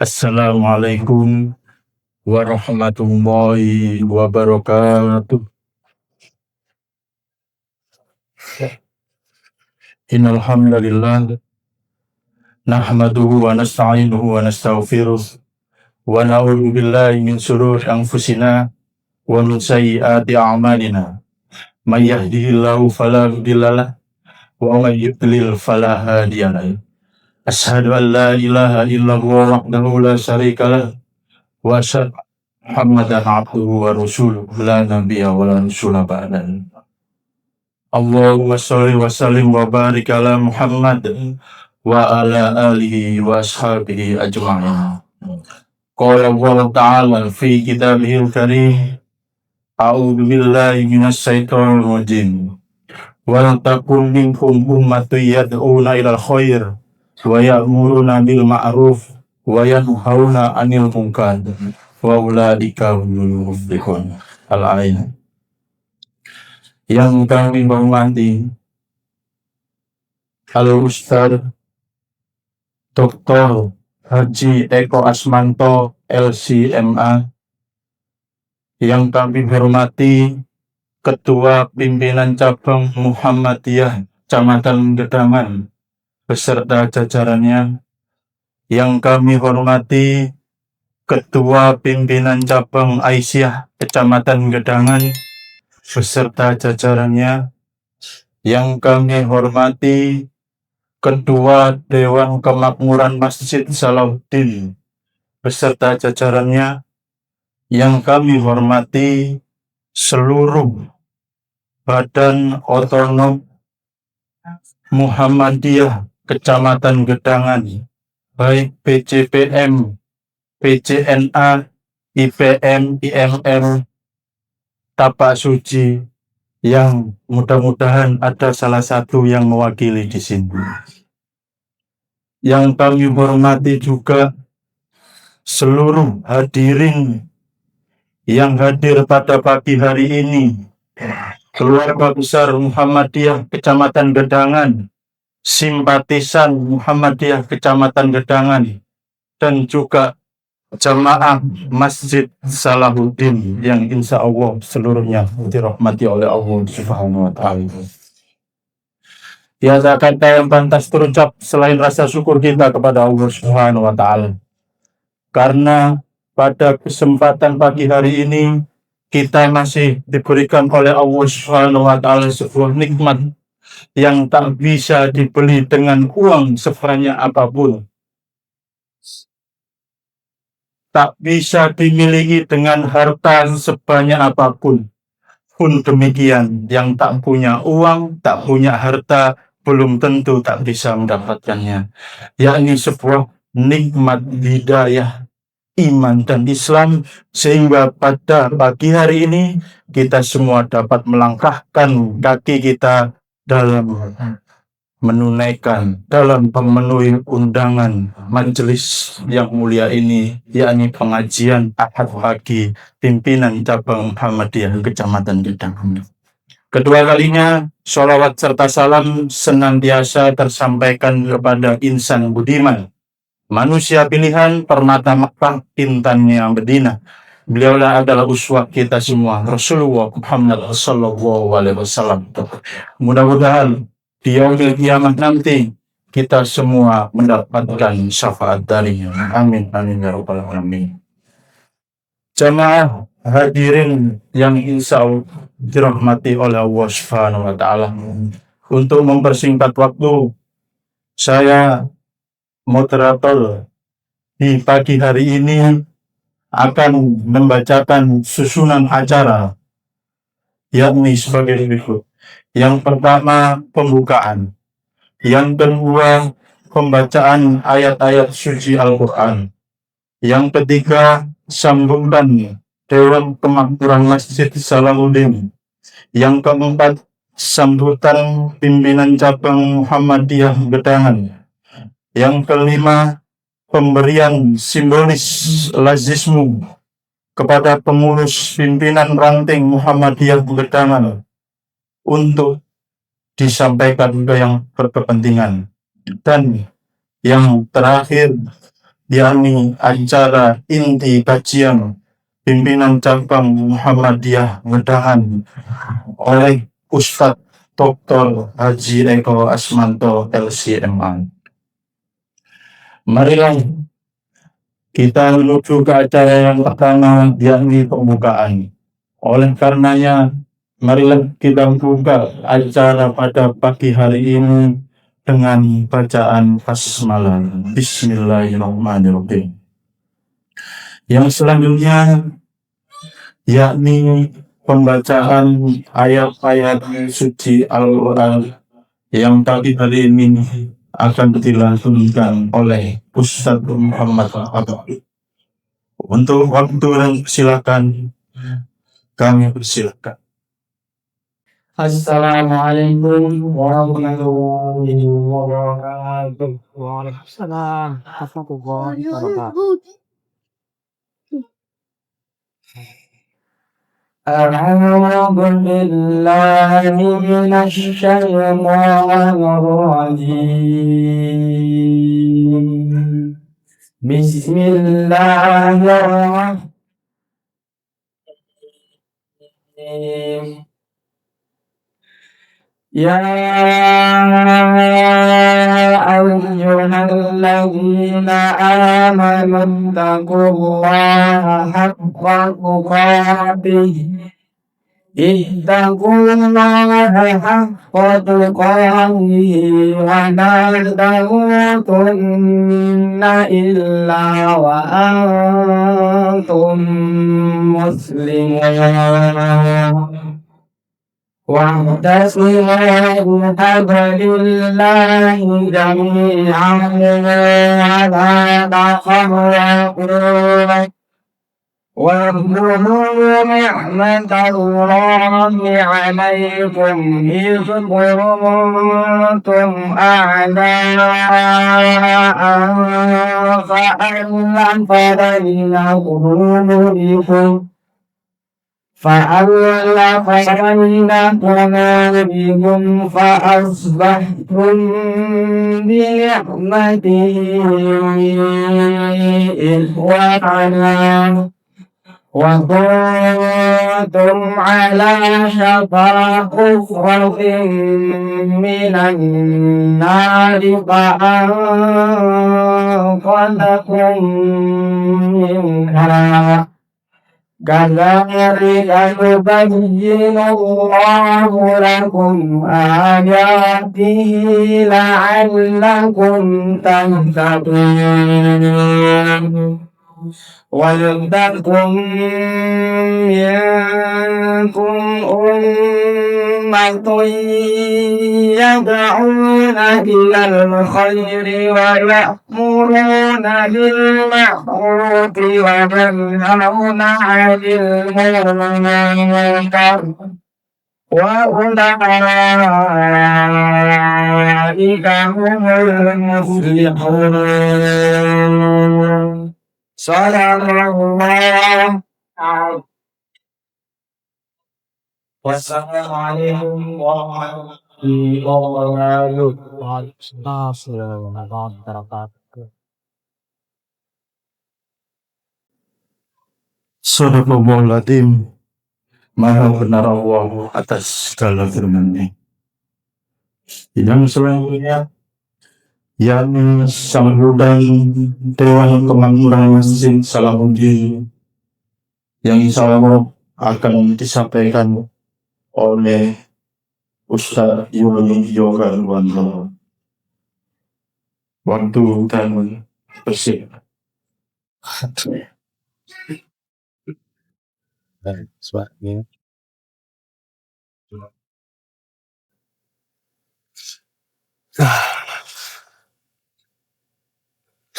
Assalamualaikum warahmatullahi wabarakatuh. Innal hamdalillah nahmaduhu wa nasta'inuhu wa nastaghfiruh wa na'udzu billahi min shururi anfusina wa min sayyiati a'malina. May yahdihillahu fala mudhillalah wa may yudlil fala hadiyalah. Asyhadu an la ilaha illallah wahdahu la syarikalah wa asyhadu Muhammadan abduhu wa rasuluh la nabiyya wa la rasula ba'dahu. Allahumma sholli wa sallim wa barik ala Muhammad wa ala alihi wa ashabihi ajma'in. Qala Allah ta'ala fi kitabihil karim, a'udzu billahi minasy syaithanir rajim. Wa takum minkum ummatun yad'una ilal khair wa ya'muruna bil ma'ruf wa yanhauna 'anil munkar wa ulaika humul muflihun. Al-ayat. Yang kami hormati Al-Ustaz Dr. Haji Eko Asmanto LCMA, yang kami hormati Ketua Pimpinan Cabang Muhammadiyah Kecamatan Gedangan beserta jajarannya, yang kami hormati Ketua Pimpinan Cabang Aisyah Kecamatan Gedangan beserta jajarannya, yang kami hormati Ketua Dewan Kemakmuran Masjid Salahuddin beserta jajarannya, yang kami hormati seluruh Badan Otonom Muhammadiyah Kecamatan Gedangan, baik PCPM, PCNA, IPM, IMR, Tapak Suci, yang mudah-mudahan ada salah satu yang mewakili di sini. Yang kami hormati juga seluruh hadirin yang hadir pada pagi hari ini, keluarga besar Muhammadiyah Kecamatan Gedangan, simpatisan Muhammadiyah Kecamatan Gedangan, dan juga jamaah Masjid Salahuddin yang insya Allah seluruhnya dirahmati oleh Allah Subhanahu wa Ta'ala. Tiada kata yang pantas terucap selain rasa syukur kita kepada Allah Subhanahu wa Ta'ala, karena pada kesempatan pagi hari ini kita masih diberikan oleh Allah Subhanahu wa Ta'ala sebuah nikmat yang tak bisa dibeli dengan uang sebanyak apapun, tak bisa dimiliki dengan harta sebanyak apapun. Pun demikian, yang tak punya uang, tak punya harta, belum tentu tak bisa mendapatkannya, yakni sebuah nikmat hidayah iman dan Islam, sehingga pada pagi hari ini kita semua dapat melangkahkan kaki kita dalam menunaikan, dalam memenuhi undangan majelis yang mulia ini, yakni pengajian Ahad pagi pimpinan cabang Muhammadiyah Kecamatan Gedangan. Kedua kalinya sholawat serta salam senantiasa tersampaikan kepada insan budiman, manusia pilihan, permata Makkah, intannya Madinah. Beliaulah adalah uswah kita semua, Rasulullah Muhammad sallallahu alaihi wasallam. Mudah-mudahan di yaumil kiamah nanti kita semua mendapatkan syafaat darinya. Amin amin ya rabbal alamin. Jamaah hadirin yang insya Allah dirahmati oleh Allah Subhanahu wa Ta'ala, untuk mempersingkat waktu, saya moderator di pagi hari ini akan membacakan susunan acara, yakni sebagai berikut. Yang pertama pembukaan, yang kedua pembacaan ayat-ayat suci Al-Quran, yang ketiga sambutan Dewan Kemakmuran Masjid Salahuddin, yang keempat sambutan pimpinan cabang Muhammadiyah Gedangan, yang kelima pemberian simbolis lazismu kepada pengurus pimpinan ranting Muhammadiyah Gedangan untuk disampaikan ke yang berkepentingan, dan yang terakhir yakni acara inti kajian pimpinan cabang Muhammadiyah Ngedangan oleh Ustadz Dr. Haji Eko Asmanto LCMA. Marilah kita menuju ke acara yang pertama, yakni pembukaan. Oleh karenanya, marilah kita buka acara pada pagi hari ini dengan bacaan basmalah. Bismillahirrahmanirrahim. Yang selanjutnya yakni pembacaan ayat-ayat suci Al-Quran yang tadi hari ini akan dilantunkan oleh Ustadz Muhammad Abdul. Untuk waktu dan silakan kami persilakan. Assalamualaikum warahmatullahi wabarakatuh. Waalaikumsalam warahmatullahi wabarakatuh. أعوذ بالله من الشيطان الرجيم. بسم الله الرحمن يا أيها الذين آمنوا اتقوا الله حق تقاته ولا تموتن إلا وأنتم مسلمون واعتصموا بحبل الله جميعا ولا تفرقوا واذكروا نعمة الله عليكم إذ كنتم أعداء فألف بين قلوبكم فأصبحتم بنعمته إخوانا وكنتم على شفا حفرة من النار فأنقذكم منها كذلك يبين الله لكم آياته لعلكم تهتدون ولتكن منكم أمة يدعون إلى الخير ويأمرون بالمعروف وينهون عن المنكر وأولئك هم المفلحون. صدق الله. Wassalamualaikum warahmatullahi wabarakatuh. Waalaikumsalam warahmatullahi wabarakatuh. Sadaqallahul Azim. Maha benar Allah atas segala firman-Nya. Yang selanjutnya yang sambutan Dewan Kemakmuran Masjid Salahuddin yang insya Allah akan disampaikan oleh Ustaz Yuli Yoga Luwanto. Waktu dan bersih.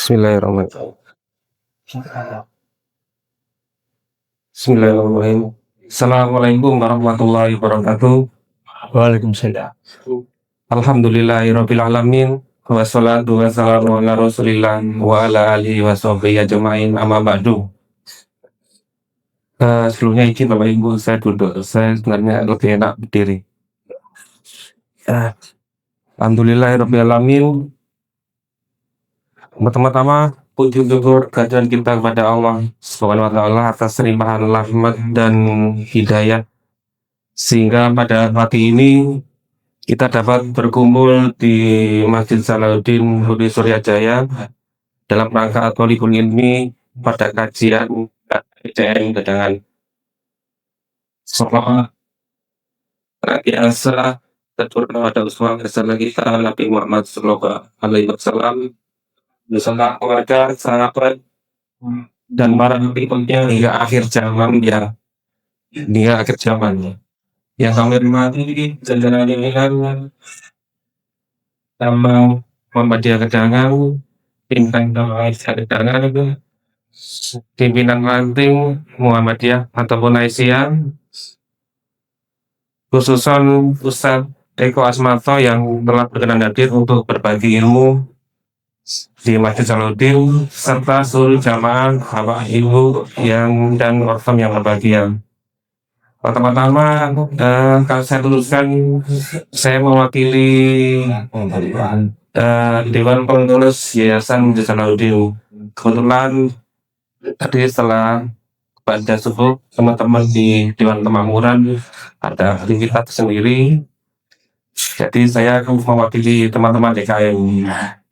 Bismillahirrahmanirrahim. Assalamualaikum warahmatullahi wabarakatuh. Waalaikumsalam. Alhamdulillahirabbil alamin. Wassalatu wassalamu ala Rasulillah wa ala alihi washabihi ajmain. Amma ba'du. Sebelumnya izin Bapak Ibu saya duduk. Saya sebenarnya lebih enak berdiri. Alhamdulillahirabbil alamin. Pertama-tama puji syukur kehadiran kita kepada Allah Subhanahu wa taala atas limpahan rahmat dan hidayah sehingga pada pagi ini kita dapat berkumpul di Masjid Salahuddin Hudi Suryajaya dalam rangka Thalibul Ilmi pada kajian PCN Gedangan. Semoga senantiasa terturun pada uswah hasanah kita Nabi Muhammad Sallallahu Alaihi Wasallam beserta keluarga, sahabat, dan para pengikutnya hingga akhir zaman yang kami hormati jajaran pimpinan Tambang Muhammadiyah Gedangan, pimpinan Gedangan, pimpinan ranting Muhammadiyah ataupun Aisyah, khususnya Ustadz Eko Asmarto yang telah berkenan hadir untuk berbagi ilmu di Masjid Salahuddin serta seluruh jamaah bapak ibu yang dan ortam yang berbahagia. Pertama-tama saya tuliskan saya mewakili Dewan Pengurus Yayasan Masjid Salahuddin. Kebetulan tadi setelah pada subuh teman-teman di Dewan Kemakmuran ada aktivitas sendiri, jadi saya mewakili teman-teman DKM.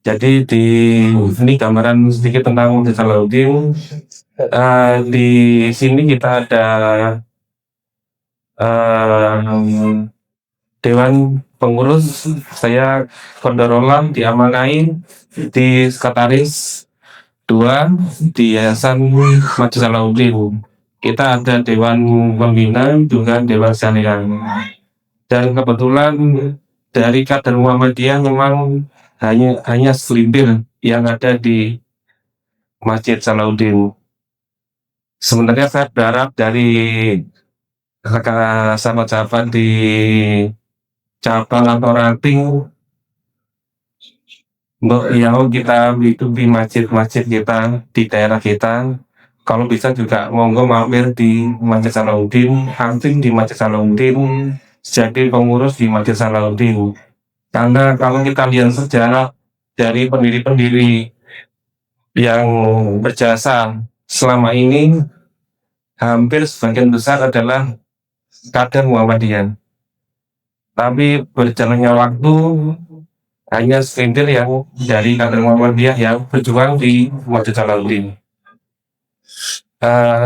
Jadi di sini gambaran sedikit tentang Masjid Salahuddin. Di sini kita ada Dewan Pengurus, saya Kondorolam diamanai di Sekretaris 2 di Yayasan Masjid Salahuddin. Kita ada Dewan Pembina juga Dewan Syariah. Dan kebetulan dari kader Muhammadiyah memang hanya segelintir yang ada di Masjid Salahuddin. Sebenarnya saya berharap dari sahabat-sahabat di cabang atau ranting yang kita itu di masjid-masjid kita di daerah kita, kalau bisa juga monggo mampir di Masjid Salahuddin, ranting di Masjid Salahuddin, jadi pengurus di Masjid Salahuddin. Karena kalau kita lihat sejarah dari pendiri-pendiri yang berjasa selama ini, hampir sebagian besar adalah kader Muhammadiyah. Tapi berjalannya waktu hanya segelintir yang dari kader Muhammadiyah yang berjuang di Masjid Salahuddin.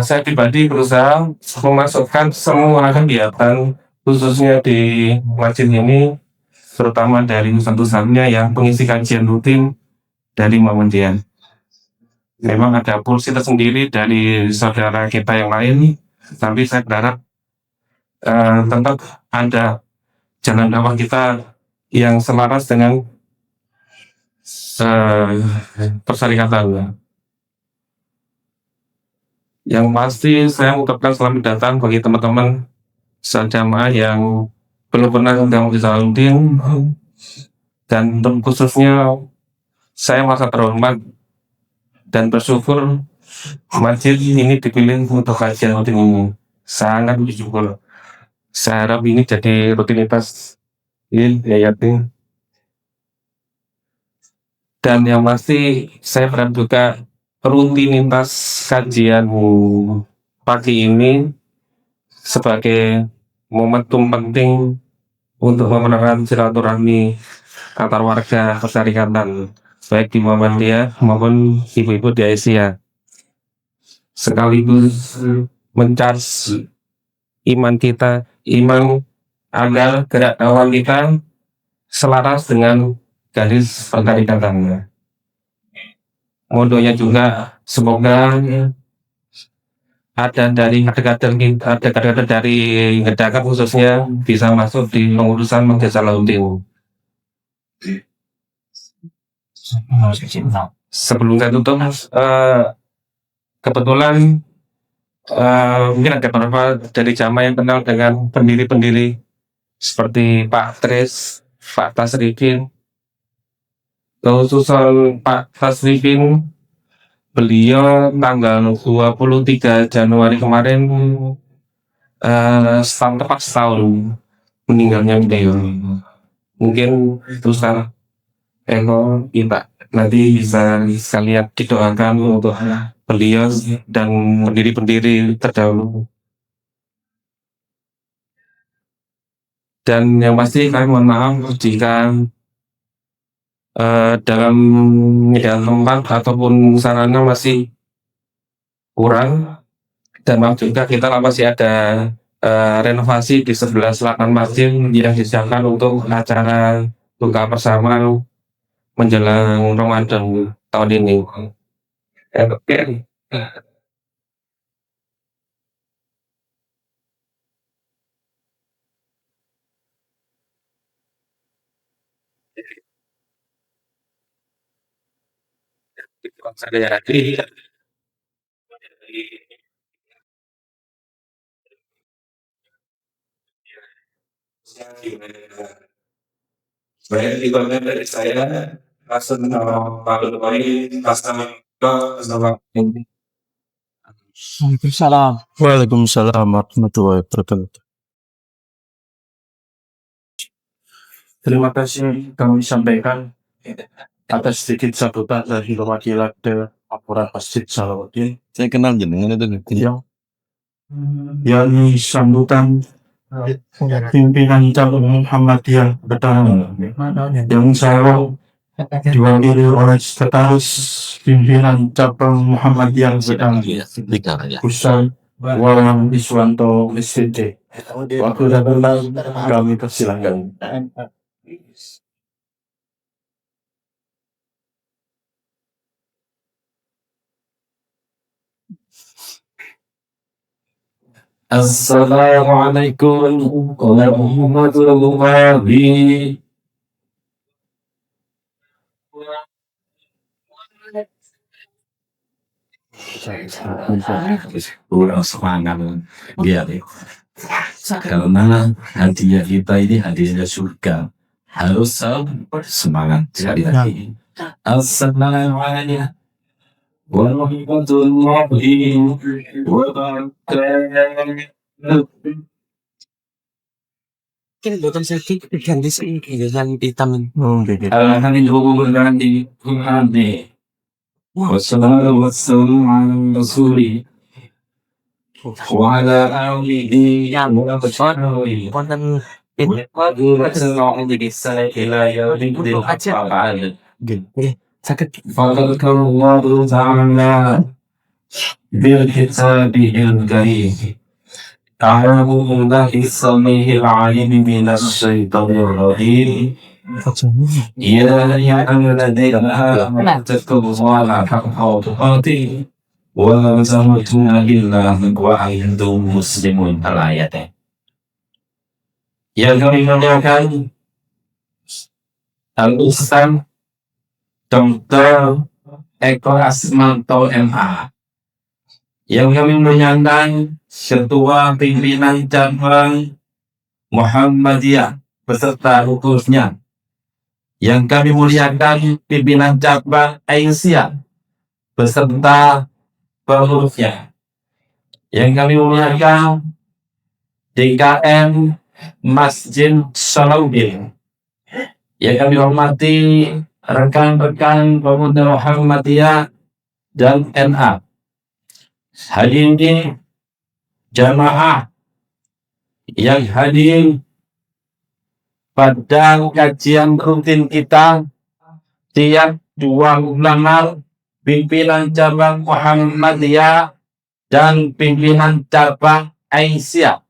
Saya pribadi berusaha memasukkan semua kegiatan khususnya di masjid ini, terutama dari ustadz-ustadznya yang pengisi kajian rutin dari Muhammadiyah. Memang ada pulsi tersendiri dari saudara kita yang lain, tapi saya berharap tetap ada jalan dakwah kita yang selaras dengan persyarikatan. Yang pasti saya mengucapkan selamat datang bagi teman-teman jamaah yang belum pernah datang di Salahuddin, dan khususnya saya merasa terhormat dan bersyukur masjid ini dipilih untuk kajian rutin ini. Sangat bersyukur. Saya harap ini jadi rutinitas yayatin. Dan yang pasti saya berharap juga rutinitas kajian pagi ini sebagai momentum penting untuk memenangkan silaturahmi antar warga persyarikatan baik di Muhammadiyah maupun ibu-ibu di Asia, sekaligus mencharge iman agar gerak dakwah kita selaras dengan garis persyarikatan. Modonya juga semoga ada kader dari Gedangan khususnya bisa masuk di pengurusan Masjid Salahuddin. Sebelum saya tutup, kebetulan mungkin ada beberapa dari jamaah yang kenal dengan pendiri-pendiri seperti Pak Tris, Pak Tasrifin. Khususan Pak Tasrifin, beliau tanggal 23 Januari kemarin tepat setahun meninggalnya beliau. Mungkin Ustaz Eko kita nanti bisa sekalian didoakan untuk beliau dan pendiri-pendiri terdahulu. Dan yang pasti kami mohon maaf jika dalam media tempat ataupun sarana masih kurang, dan maaf juga kita masih ada renovasi di sebelah selatan masjid yang disiapkan untuk acara buka bersama menjelang Ramadan tahun ini. Oke. Saya baik di konten dari saya langsung Pak Lutfi customer ini. Waalaikumsalam. Waalaikumsalam warahmatullahi wabarakatuh. Terima kasih kami sampaikan atas sedikit sambutan dari perwakilan dari Laporan Masjid Salahuddin Saya kenal jenengan itu. yang sambutan pimpinan cabang Muhammadiyah pertama yang saya diwakili oleh sekretaris pimpinan cabang Muhammadiyah pertama Ustaz Wawan Iswanto STD. Waktu datang kami persilakan. Assalamualaikum warahmatullahi Kurang semangat biar karena hadiah kita ini hadiahnya surga, harus semangat sekali lagi. Assalamualaikum warahmatullahi wabarakatuh. Mungkin bukan sakit ganti sih yang hitam. Alhamdulillah di Tuhan. Wassalamu ala rasuli wa ala alihi wa sahbihi Konten ini sakit. Fadalkallahu ta'ala bil kitabihil karim. A'udzu billahi samihil 'alim minasy syaithanir rajim. Ya ayyuhalladzina amanu taqullaha haqqa tuqatih wa la tamutunna illa wa antum muslimun. Al-ayat. Yang kami muliakan Al-Ustaz Dr. Eko Asmanto MA, yang kami muliakan Ketua Pimpinan Cabang Muhammadiyah beserta hukumnya, yang kami muliakan Pimpinan Cabang Aisyah beserta pengurusnya, yang kami muliakan DKM Masjid Salahuddin, yang kami hormati rekan-rekan pemuda Muhammadiyah dan NA, hadirin jamaah yang hadir pada kajian rutin kita tiap 2 bulan, pimpinan cabang Muhammadiyah dan pimpinan cabang Aisyah,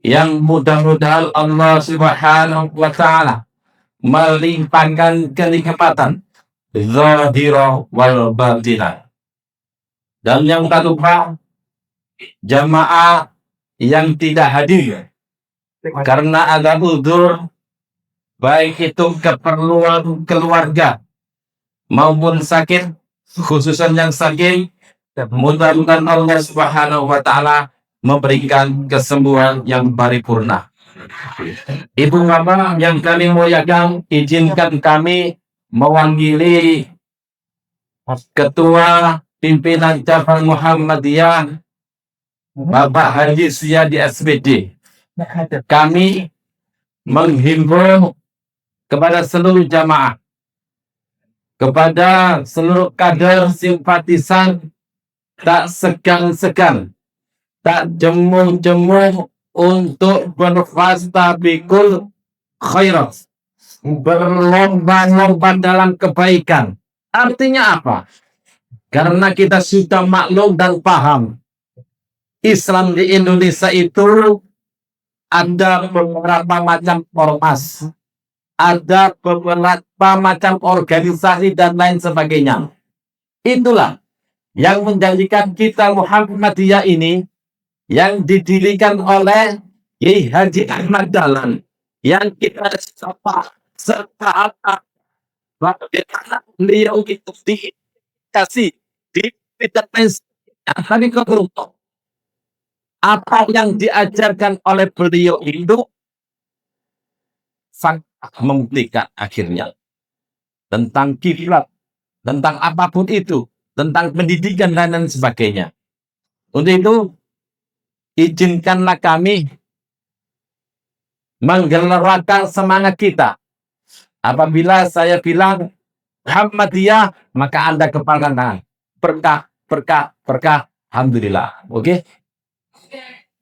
yang mudah-mudahan Allah Subhanahu wa Ta'ala melimpahkan kenikmatan zahirah wal batinah. Dan yang tak lupa jamaah yang tidak hadir karena ada udzur, baik itu keperluan keluarga maupun sakit, khususnya yang sakit, mudah-mudahan Allah Subhanahu wa Ta'ala memberikan kesembuhan yang paripurna. Ibu bapak yang kami muliakan, izinkan kami mewakili Ketua Pimpinan Cabang Muhammadiyah Bapak Haji Suyadi SPD. Kami menghimbau kepada seluruh jamaah kepada seluruh kader simpatisan, tak segan-segan, tak jemu-jemu untuk berfastabikul khairat, berlomba-lomba dalam kebaikan. Artinya apa? Karena kita sudah maklum dan paham, Islam di Indonesia itu ada beberapa macam ormas, ada beberapa macam organisasi dan lain sebagainya. Itulah yang menjadikan kita Muhammadiyah ini yang didirikan oleh Kiai Haji Ahmad Dahlan, yang kita serta bagaimana beliau itu dikasih di bidang tapi keberuntung apa yang diajarkan oleh beliau itu sangat membuktikan akhirnya tentang kiblat, tentang apapun itu, tentang pendidikan dan lain sebagainya. Untuk itu, izinkanlah kami menggelorakan semangat kita. Apabila saya bilang Muhammadiyah, maka Anda kepalkan tangan. Berkah, berkah, berkah. Alhamdulillah. Oke?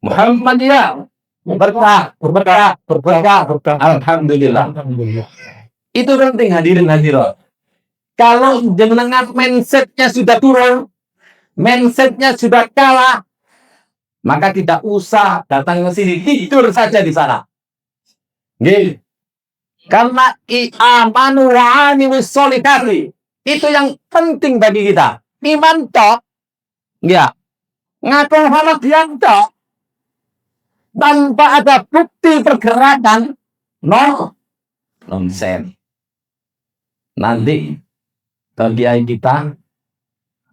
Muhammadiyah. Berkah, berkah, berkah, berkah. Alhamdulillah. Itu penting hadirin hadirat. Kalau jenengan mindsetnya sudah turun, mindsetnya sudah kalah, maka tidak usah datang ke sini, tidur saja di sana. Gini. Karena amanu wa amilus sholihati itu yang penting bagi kita. Iman tok, ya, ngaku Muhammadiyah tok, tanpa ada bukti pergerakan, no, nonsen. Nanti kiai kita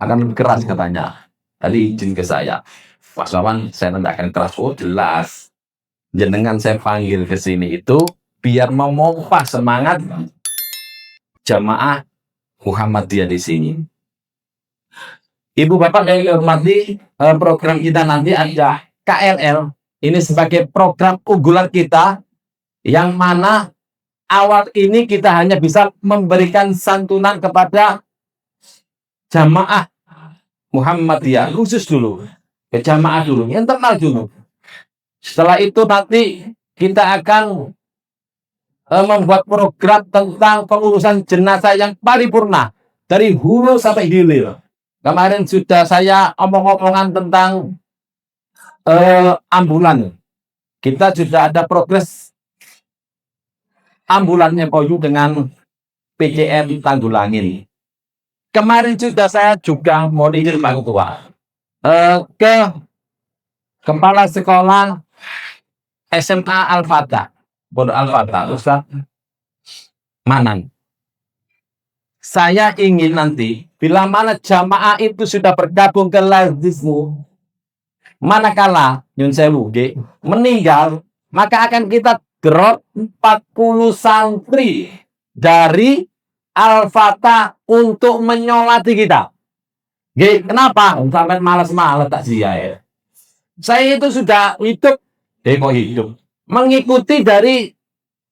akan lebih keras katanya. Tadi izin ke saya, Pak Sawan, saya tidak akan keras. Oh jelas, jenengan saya panggil ke sini itu biar memompa semangat jamaah Muhammadiyah di sini. Ibu Bapak yang dihormati, program kita nanti ada KLL. Ini sebagai program unggulan kita, yang mana awal ini kita hanya bisa memberikan santunan kepada jamaah Muhammadiyah khusus dulu, ke jamaah dulu, internal dulu. Setelah itu nanti kita akan membuat program tentang pengurusan jenazah yang paripurna dari hulu sampai hilir. Kemarin sudah saya omong-omongan tentang ambulan. Kita sudah ada progres ambulannya Poyu dengan PCM Tanggulangin. Kemarin sudah saya juga mau izin Pak Ketua ke Kepala Sekolah SMA Al-Fatah, Pondok Al-Fatah, Ustaz Manan. Saya ingin nanti, bila mana jamaah itu sudah bergabung ke Lazismu, manakala Nyun Sewu meninggal, maka akan kita drop 40 santri dari Al-Fatah untuk menyolati kita. Kenapa? Sampai malas-malas tak sia ya. Saya itu sudah hidup, mengikuti dari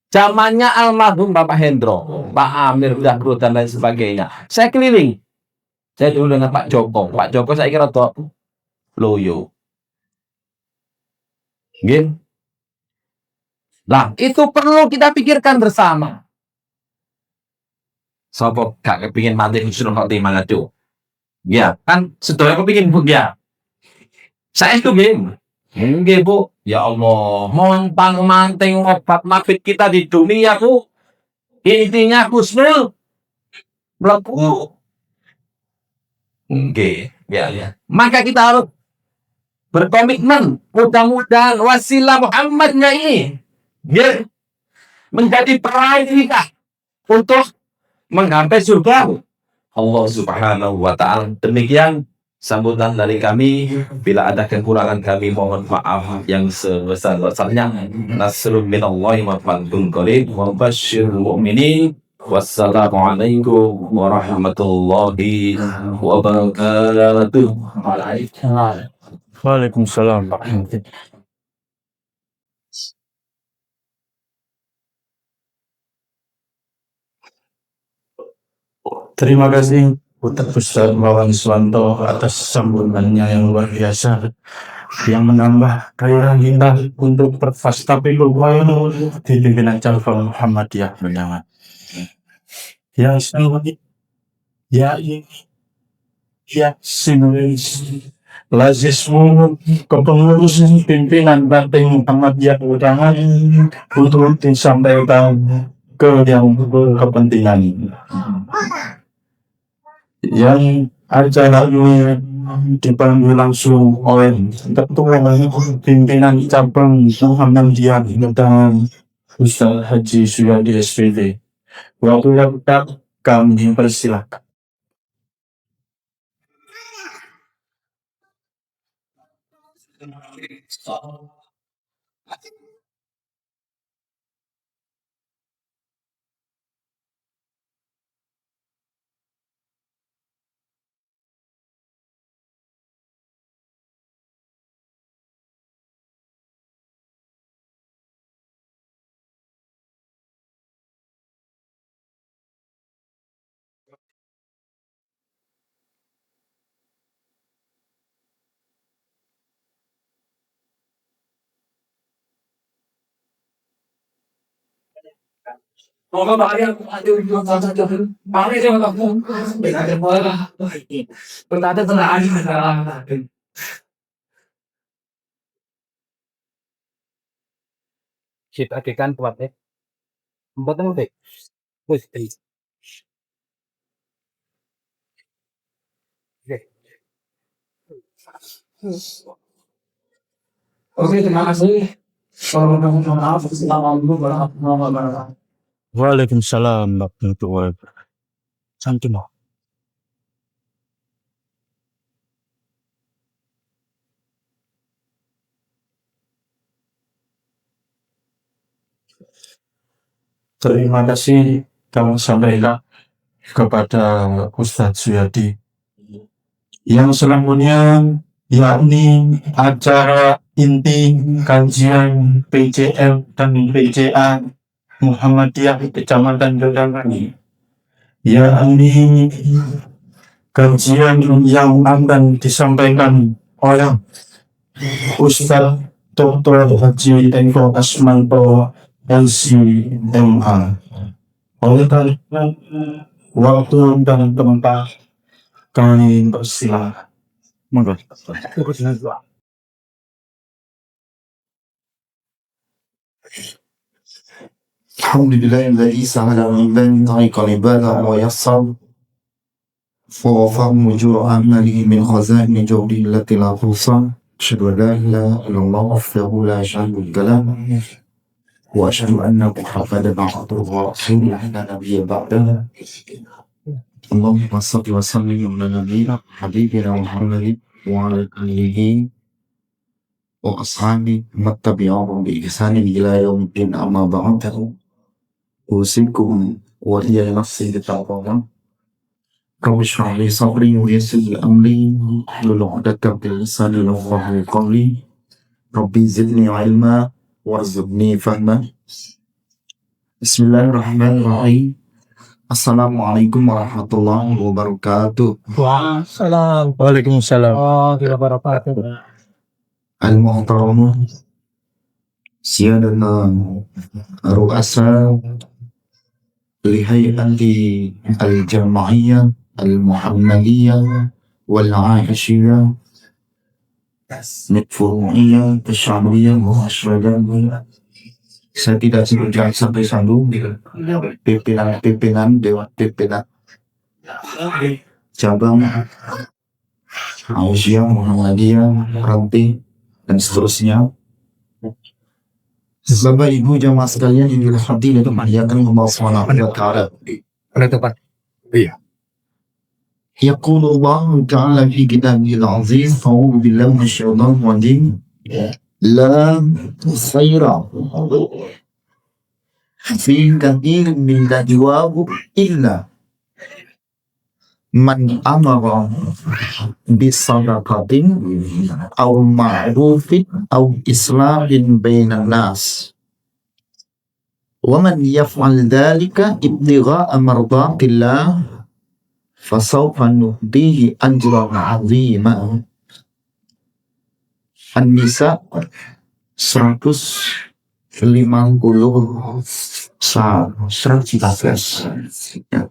zamannya almarhum Bapak Hendro, Pak Amir Dahru dan lain sebagainya. Saya keliling. Saya dulu dengan Pak Joko. Pak Joko saya kira tuh loyo. Nah, itu perlu kita pikirkan bersama. Sopo gak kepingin mati husnul khotimah itu. Ya, kan sedaya kepingin Bu ya. Saya itu nggih Bu. Ya Allah, montang manting obat mabit kita di dunia Bu. Intinya husnul mlebu. Nggih, ya. Maka kita harus berkomitmen, mudah-mudahan wasilah Muhammadnya ini menjadi peraih kita untuk menggapai surga Allah Subhanahu wa Ta'ala. Demikian sambutan dari kami. Bila ada kekurangan kami mohon maaf yang sebesar-besarnya. Nasrun minallahi wa fadlun qarib wa basyiril mu'minin. Wassalamualaikum warahmatullahi wabarakatuh. Waalaikumsalam. Terima kasih Ustaz Wawan Swanto atas sambutannya yang luar biasa yang menambah gairah kita untuk berfastaqihul qayyum di pimpinan cabang Muhammadiyah Benangan. Ya Ismail, ya ini, ya sinulis, lazismu kepengurus pimpinan Partai Muhammadiyah Benangan untuk disampaikan ke yang berkepentingan. Yang acara ini dipandu langsung oleh Ketua Pimpinan Cabang Muhammadiyah Benangan Ustaz Haji Suyadi SPD. Waktu yang tepat kami persilakan. Kita akan kuatnya. Betul deh. Wih, oke, terima kasih. Maaf, assalamualaikum warahmatullahi wabarakatuh. Waalaikumsalam warahmatullahi wabarakatuh. Santum. Terima kasih kami sampaikan kepada Ustadz Suyadi yang selanjutnya yakni acara inti kajian PCM dan PCA Muhammadiyah Kecamatan Benangan, yakni kajian yang akan disampaikan oleh Ustadz Dr. Haji Eko Asmanto LCMA. Oleh karena waktu dan tempat kami persilakan. Monggo. Alhamdulillahilladzi sa'ala min tariqal ibadah wa yassar فوفاهم وجوه أعماله من خزائن جوده التي لا توصى أشهد أن لا إله إلا الله وحده لا شريك له وأشهد أن محمدا عبده ورسوله لا نبي بعده اللهم صل وسلم على نبينا حبيبنا محمد وعلى آله وأصحابه من تبعهم بإحسان إلى يوم الدين أما بعد أوصيكم وهي نفسي بتقوى الله رب اشرح لي صدري ويسر لي أمري واحلل عقدة من لساني يفقهوا قولي ربي زدني علما وارزقني فهما بسم الله الرحمن الرحيم Assalamualaikum warahmatullahi wabarakatuh. Waalaikumsalam. Al-Muhtaramun Siyadana Ru'asa Lihayati Al-Jama'iyah Al-Muhammadiyah Wal-Aishiyah Mitfuru'iyah Tashamiyah Mu'asyradiyah. Saya tidak sebutkan sampai sambung pimpinan Dewan Pimpinan Cabang Aisyah Muhammadiyah Ranti dan seterusnya. Bapak Ibu jamaah sekalian yang dirahmati dan dimuliakan Allah Subhanahu wa taala. يقول الله تعالى في كتابه العظيم أعوذ بالله من الشيطان الرجيم لا خير في كثير من نجواهم إلا من أمر بصدقة أو معروف أو إصلاح بين الناس ومن يفعل ذلك ابتغاء مرضات الله fasawfa nu'tihi ajran 'azima. An-Nisa 150 ya.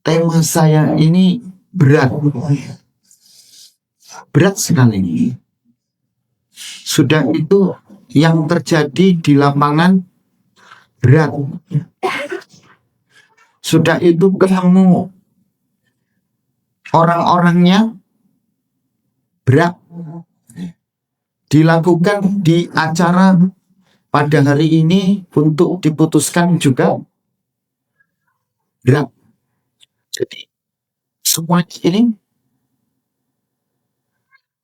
Tema saya ini berat sekali. Sudah itu yang terjadi di lapangan berat. Sudah itu ketemu orang-orangnya berat. Dilakukan di acara pada hari ini untuk diputuskan juga berat. Jadi semua ini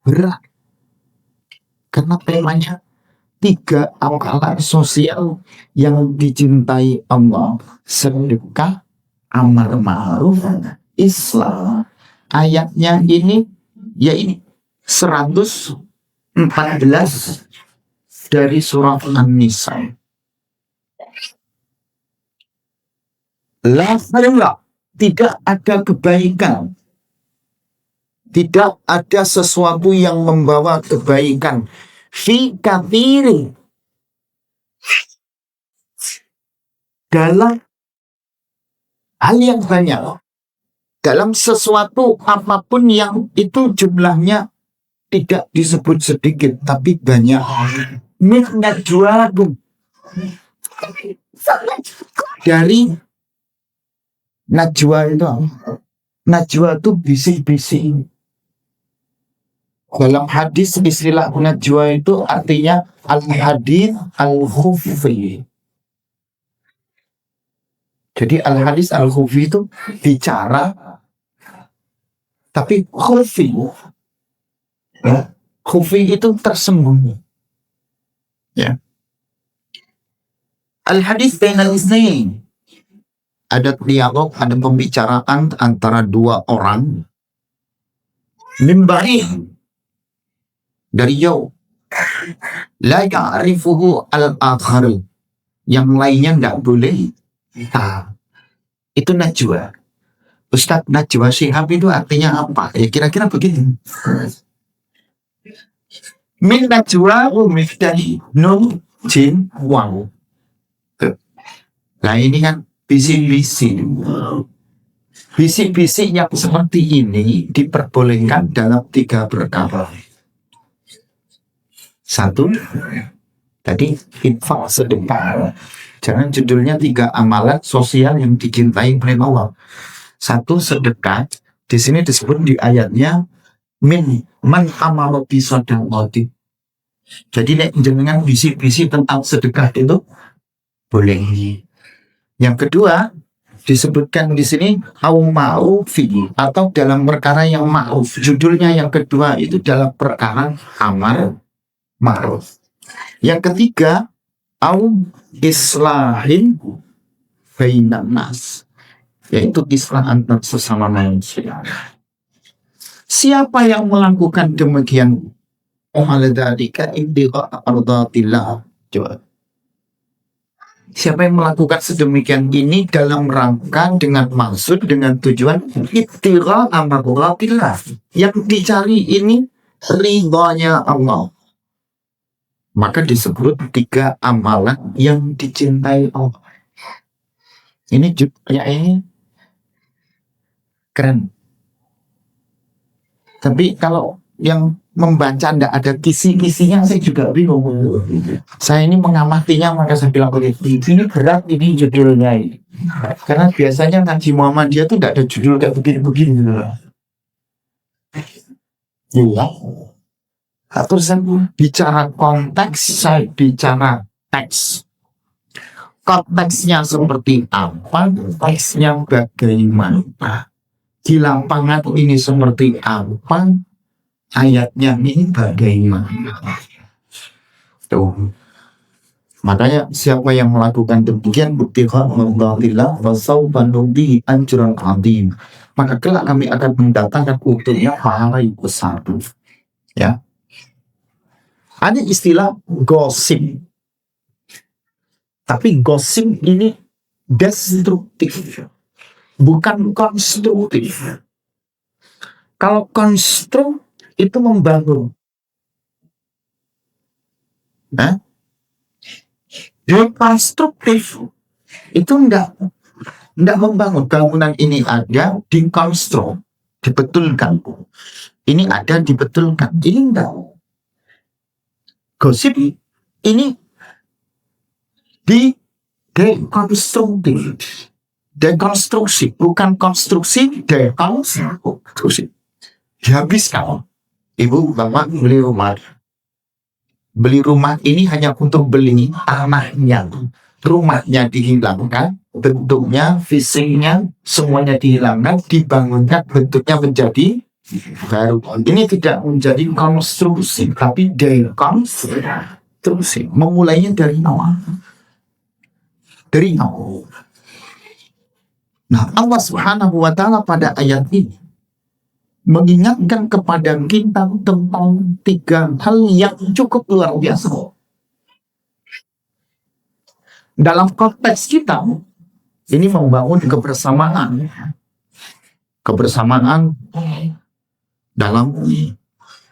berat karena temanya 3 amalan sosial yang dicintai Allah: sedekah, amar ma'ruf, Islam. Ayatnya ini ya ini 114 dari surah An-Nisa. Tidak ada kebaikan, tidak ada sesuatu yang membawa kebaikan fi katsiri, dalam hal yang banyak, dalam sesuatu apapun yang itu jumlahnya tidak disebut sedikit tapi banyak. Min najwaakum, dari najwa itu, najwa itu bisik-bisik. Dalam hadis istilah najwa itu artinya al-hadis al-khufi. Jadi al-hadis al-khufi itu bicara tapi khufi. Ya, khufi itu tersembunyi. Ya. Al-hadis bainal isnain, ada dialog, ada pembicaraan antara 2 orang. Mimbari, dari jauh. La ya'rifuhu al-akhar, yang lainnya nggak boleh. Itu najwa. Ustaz, najwa Shihab itu artinya apa? Ya kira-kira begini. Min najwa miftari nun jin waw. Nah ini kan bisik-bisik. Bisik-bisik yang seperti ini diperbolehkan dalam 3 perkara. 1, tadi infak, sedekah. Jangan judulnya 3 amalan sosial yang dicintai oleh Allah. 1, sedekah. Di sini disebut di ayatnya min man amara bi shadaqati. Jadi nek jenengan bisik-bisik tentang sedekah itu boleh. Yang kedua disebutkan di sini au ma'rufi, atau dalam perkara yang ma'ruf. Judulnya yang kedua itu dalam perkara amar ma'ruf. Yang ketiga au islahin bainan nas, yaitu islah antar sesama manusia. Siapa yang melakukan demikian? Ahladhalika ibtigha ardatillah. Coba. Siapa yang melakukan sedemikian ini dalam rangka, dengan maksud, dengan tujuan ibtigha amratillah, yang dicari ini ridhonya Allah, maka disebut 3 amalan yang dicintai Allah. Ini judulnya ini keren. Tapi kalau yang membaca ndak ada kisi-kisinya, saya juga bingung. Saya ini mengamatinya, maka saya bilang begini, ini berat ini judulnya ini. Karena biasanya ngaji Muhammadiyah tuh ndak ada judul kayak begini-begini. Iya. Terus saya bicara konteks, saya bicara teks. Konteksnya seperti apa, teksnya bagaimana, di lapangan ini seperti apa, ayatnya ini bagaimana. Tuh. Makanya siapa yang melakukan demikian ibtigha mardatillah fasawfa nu'tihi ajran 'azim, maka kelak kami akan mendatangkan untuknya pahala yang besar. Ya. Ada istilah gosip. Tapi gosip ini destruktif, bukan konstruktif. Kalau konstruk itu membangun. Nah, dekonstruktif itu enggak membangun. Bangunan ini ada, dikonstruk, dibetulkan. Ini ada, dibetulkan. Ini enggak. Gosip ini di dekonstruktif. Dekonstruksi, bukan konstruksi, dekonstruksi. Dihabiskan. Ibu, bapak beli rumah. Beli rumah ini hanya untuk beli tanahnya. Rumahnya dihilangkan, bentuknya, fisiknya, semuanya dihilangkan, dibangunkan, bentuknya menjadi baru. Ini tidak menjadi konstruksi, tapi dekonstruksi. Memulainya dari awal. Dari awal. Nah, Allah Subhanahu wa Ta'ala pada ayat ini mengingatkan kepada kita tentang 3 hal yang cukup luar biasa. Dalam konteks kita, ini membangun kebersamaan. Kebersamaan dalam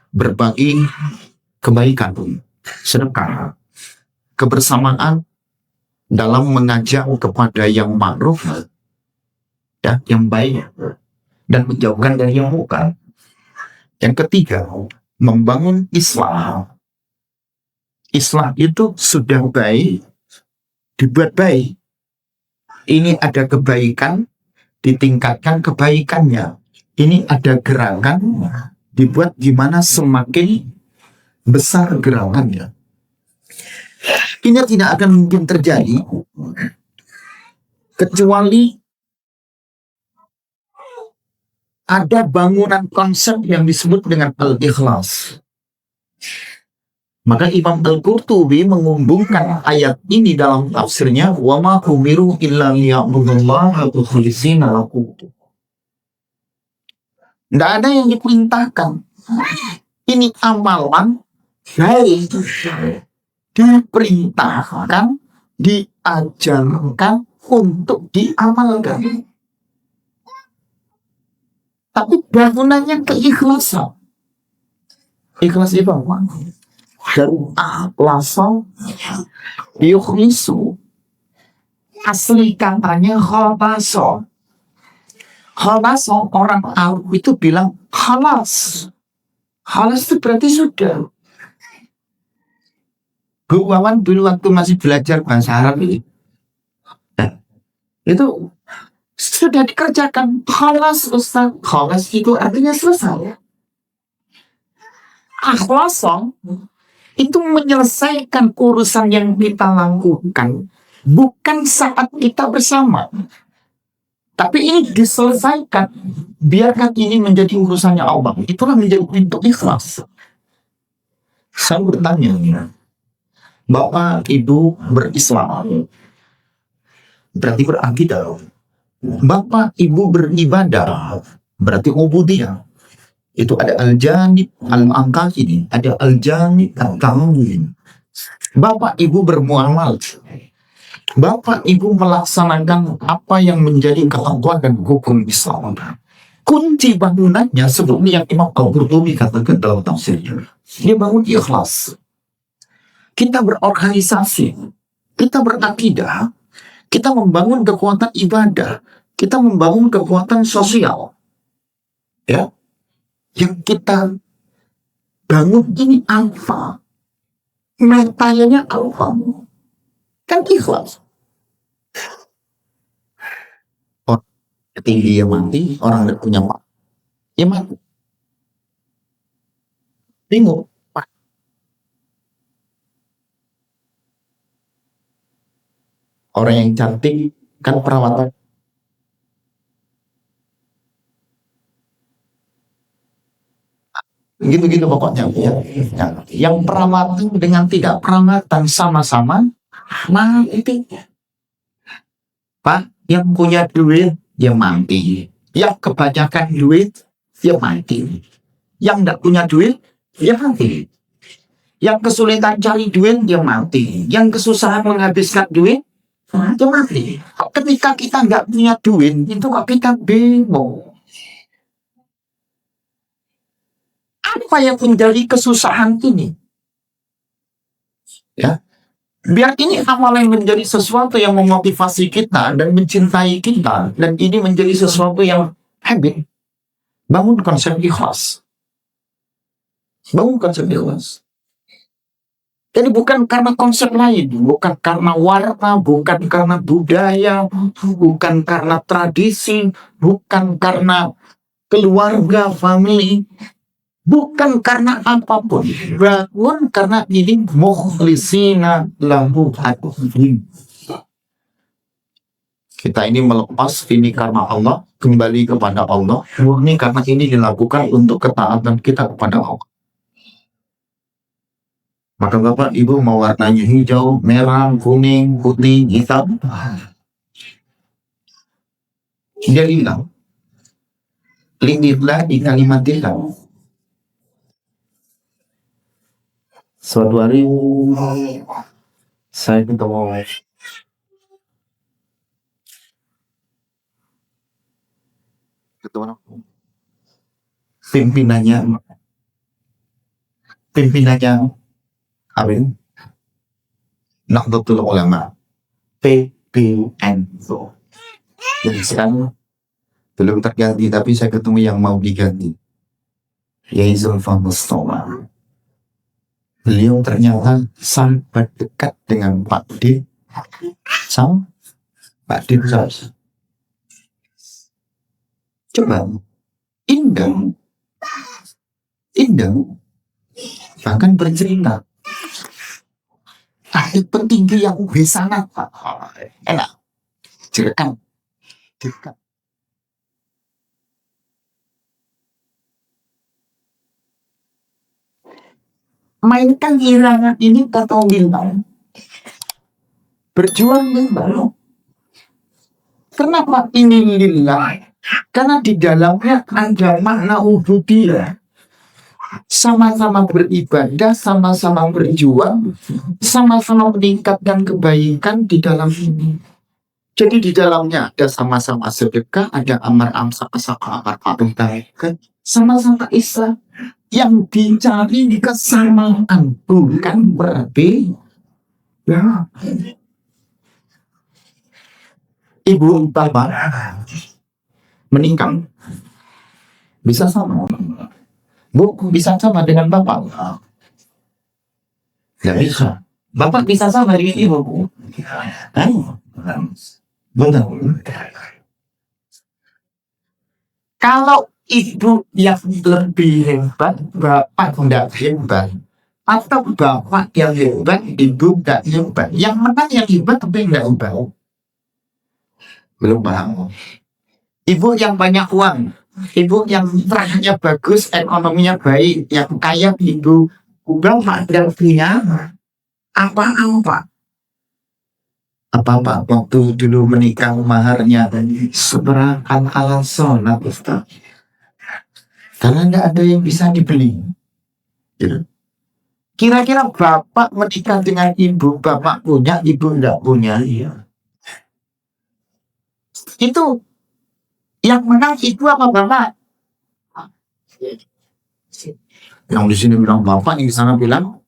berbagi kebaikan, sedekah. Kebersamaan dalam mengajak kepada yang ma'ruf, ya, yang baik, dan menjauhkan dari yang bukan. Yang ketiga, membangun Islam. Islam itu sudah baik, dibuat baik. Ini ada kebaikan, ditingkatkan kebaikannya. Ini ada gerakan, dibuat gimana semakin besar gerakannya. Ini tidak akan mungkin terjadi kecuali ada bangunan konsep yang disebut dengan al-ikhlas. Maka Imam Al-Qurtubi mengumbungkan ayat ini dalam tafsirnya, wa ma umiru illa liya'budullaha mukhlishina lahu. Tidak ada yang diperintahkan. Ini amalan baik, diperintahkan, diajarkan untuk diamalkan. Tapi bangunannya keikhlasan. Ikhlas itu apa? Dari akhlasa yukhlisu. Asli katanya khalasa. Khalasa, orang Arab itu bilang khalas. Khalas itu berarti sudah. Bu Wawan dulu waktu masih belajar bahasa Arab itu sudah dikerjakan. Khalas Ustaz. Khalas itu artinya selesai. Akhlasa itu menyelesaikan urusan yang kita lakukan, bukan saat kita bersama, tapi ini diselesaikan. Biarkan ini menjadi urusannya Allah. Itulah menjadi bentuk ikhlas. Saya bertanya, Bapak Ibu berislam, berarti berakidah. Bapak Ibu beribadah, berarti ubudiyah. Itu ada al-janib al-ma'angkasini, ada al-janib al-ta'awin. Bapak Ibu bermuamal, Bapak Ibu melaksanakan apa yang menjadi ketentuan dan hukum Islam. Kunci bangunannya seperti yang Imam Al-Qurtubi katakan dalam tafsirnya. Dia bangun ikhlas. Kita berorganisasi, kita berakidah, kita membangun kekuatan ibadah, kita membangun kekuatan sosial. Ya. Yang kita bangun ini apa? Metanya apa? Kan ikhlas. Orang tinggi ya mati, orang tidak punya mak, ya mati. Bingung. Orang yang cantik kan perawatan. Gitu-gitu pokoknya. Ya. Yang perawatan dengan tidak perawatan sama-sama mati. Pak, yang punya duit dia mati. Yang kebanyakan duit dia mati. Yang tidak punya duit dia mati. Yang kesulitan cari duit dia mati. Yang kesusahan menghabiskan duit Otomatis. Ketika kita nggak punya duit, itu kok kita bingung. Apa yang menjadi kesusahan ini? Ya, biar ini awal yang menjadi sesuatu yang memotivasi kita dan mencintai kita, dan ini menjadi sesuatu yang habit. Bangun konsep ikhlas. Bangun konsep ikhlas. Jadi bukan karena konsep lain, bukan karena warna, bukan karena budaya, bukan karena tradisi, bukan karena keluarga, family, bukan karena apapun. Bangun karena ini mukhlisina lahu ad-din. Kita ini melepas ini karena Allah, kembali kepada Allah, murni karena ini dilakukan untuk ketaatan kita kepada Allah. Maka Bapak Ibu mau warnanya hijau, merah, kuning, putih, hitam, dia bilang lillah di kalimatillah. Suatu hari saya ketemu pimpinannya Amin Nahdlatul Ulama PPN. Jadi sekarang belum terganti, tapi saya ketemu yang mau diganti, yaitu Zulfan Mustafa. Beliau ternyata sangat dekat dengan Pak D. Sama Pak D. Coba indah bahkan bercerita ahli petinggi yang bisa apa enak direkam mainkan irangan ini kata bilang berjuang lillah. Kenapa ini lillah? Karena di dalamnya ada makna ubudiyah. Sama-sama beribadah, sama-sama berjuang, sama-sama meningkatkan kebaikan di dalam ini. Jadi di dalamnya ada sama-sama sedekah, ada amar amsaka amar ma'ruf nahi munkar, sama-sama Islam. Yang dicari kesamaan, bukan berbeda. Ibu bapak meninggal bisa sama. Bu, bisa sama dengan bapak? Tidak bisa. Bapak bisa sama dengan ibu, Bu? Benar. Kalau ibu yang lebih hebat, bapak tidak hebat. Atau bapak yang hebat, ibu tidak hebat. Yang menang yang hebat, tapi tidak hebat. Belum paham. Ibu yang banyak uang, ibu yang rasanya bagus, ekonominya baik, yang kaya ibu, bapak tidak punya apa-apa. Apa-apa waktu dulu menikah maharnya seberangkat alat sholat, Ustaz. Karena tidak ada yang bisa dibeli. Kira-kira bapak menikah dengan ibu, bapak punya, ibu tidak punya. Itu yang menang ibu apa bapak? Yang di sini bilang bapak, yang di sana bilang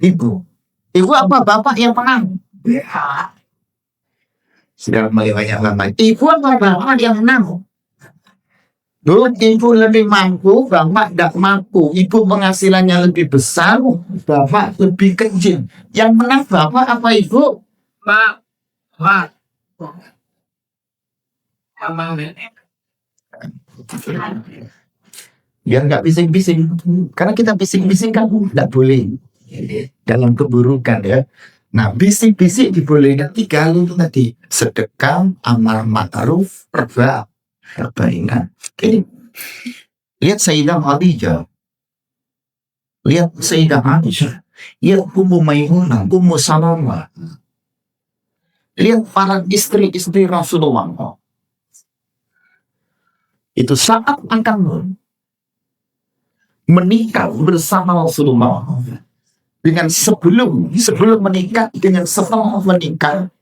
ibu. Ibu apa bapak yang menang? Sudah mulai banyak lama. Ibu apa bapak yang menang? Bu, ibu lebih mampu, bapak tidak mampu. Ibu penghasilannya lebih besar, bapak lebih kecil. Yang menang bapak apa ibu? Bapak. Biar nggak bising-bising, karena kita bising-bising kan nggak boleh dalam keburukan ya. Nah, bising-bising dibolehkan 3 itu tadi: sedekah, amar ma'ruf, perbaikan. Oke. Lihat Sayyidah Khadijah, lihat Sayyidah Aisyah, lihat Ummu Maimunah, Ummu Salamah, lihat para istri-istri Rasulullah. Itu saat akan menikah bersama Rasulullah, dengan sebelum menikah dengan setelah menikah,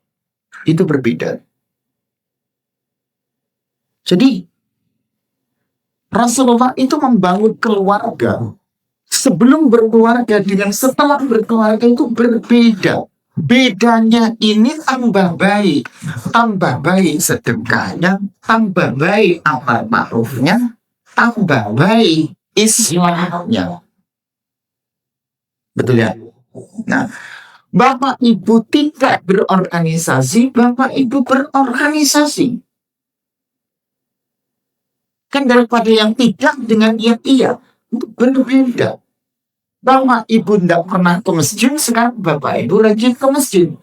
itu berbeda. Jadi Rasulullah itu membangun keluarga. Sebelum berkeluarga dengan setelah berkeluarga itu berbeda. Bedanya ini tambah baik sedekahnya, tambah baik amal ma'rufnya, tambah baik Islamnya. Betul ya? Nah, Bapak Ibu tidak berorganisasi, Bapak Ibu berorganisasi. Kan daripada yang tidak dengan yang iya, itu berbeda. Bapak Ibu tidak pernah ke masjid, sekarang Bapak Ibu rajin ke masjid.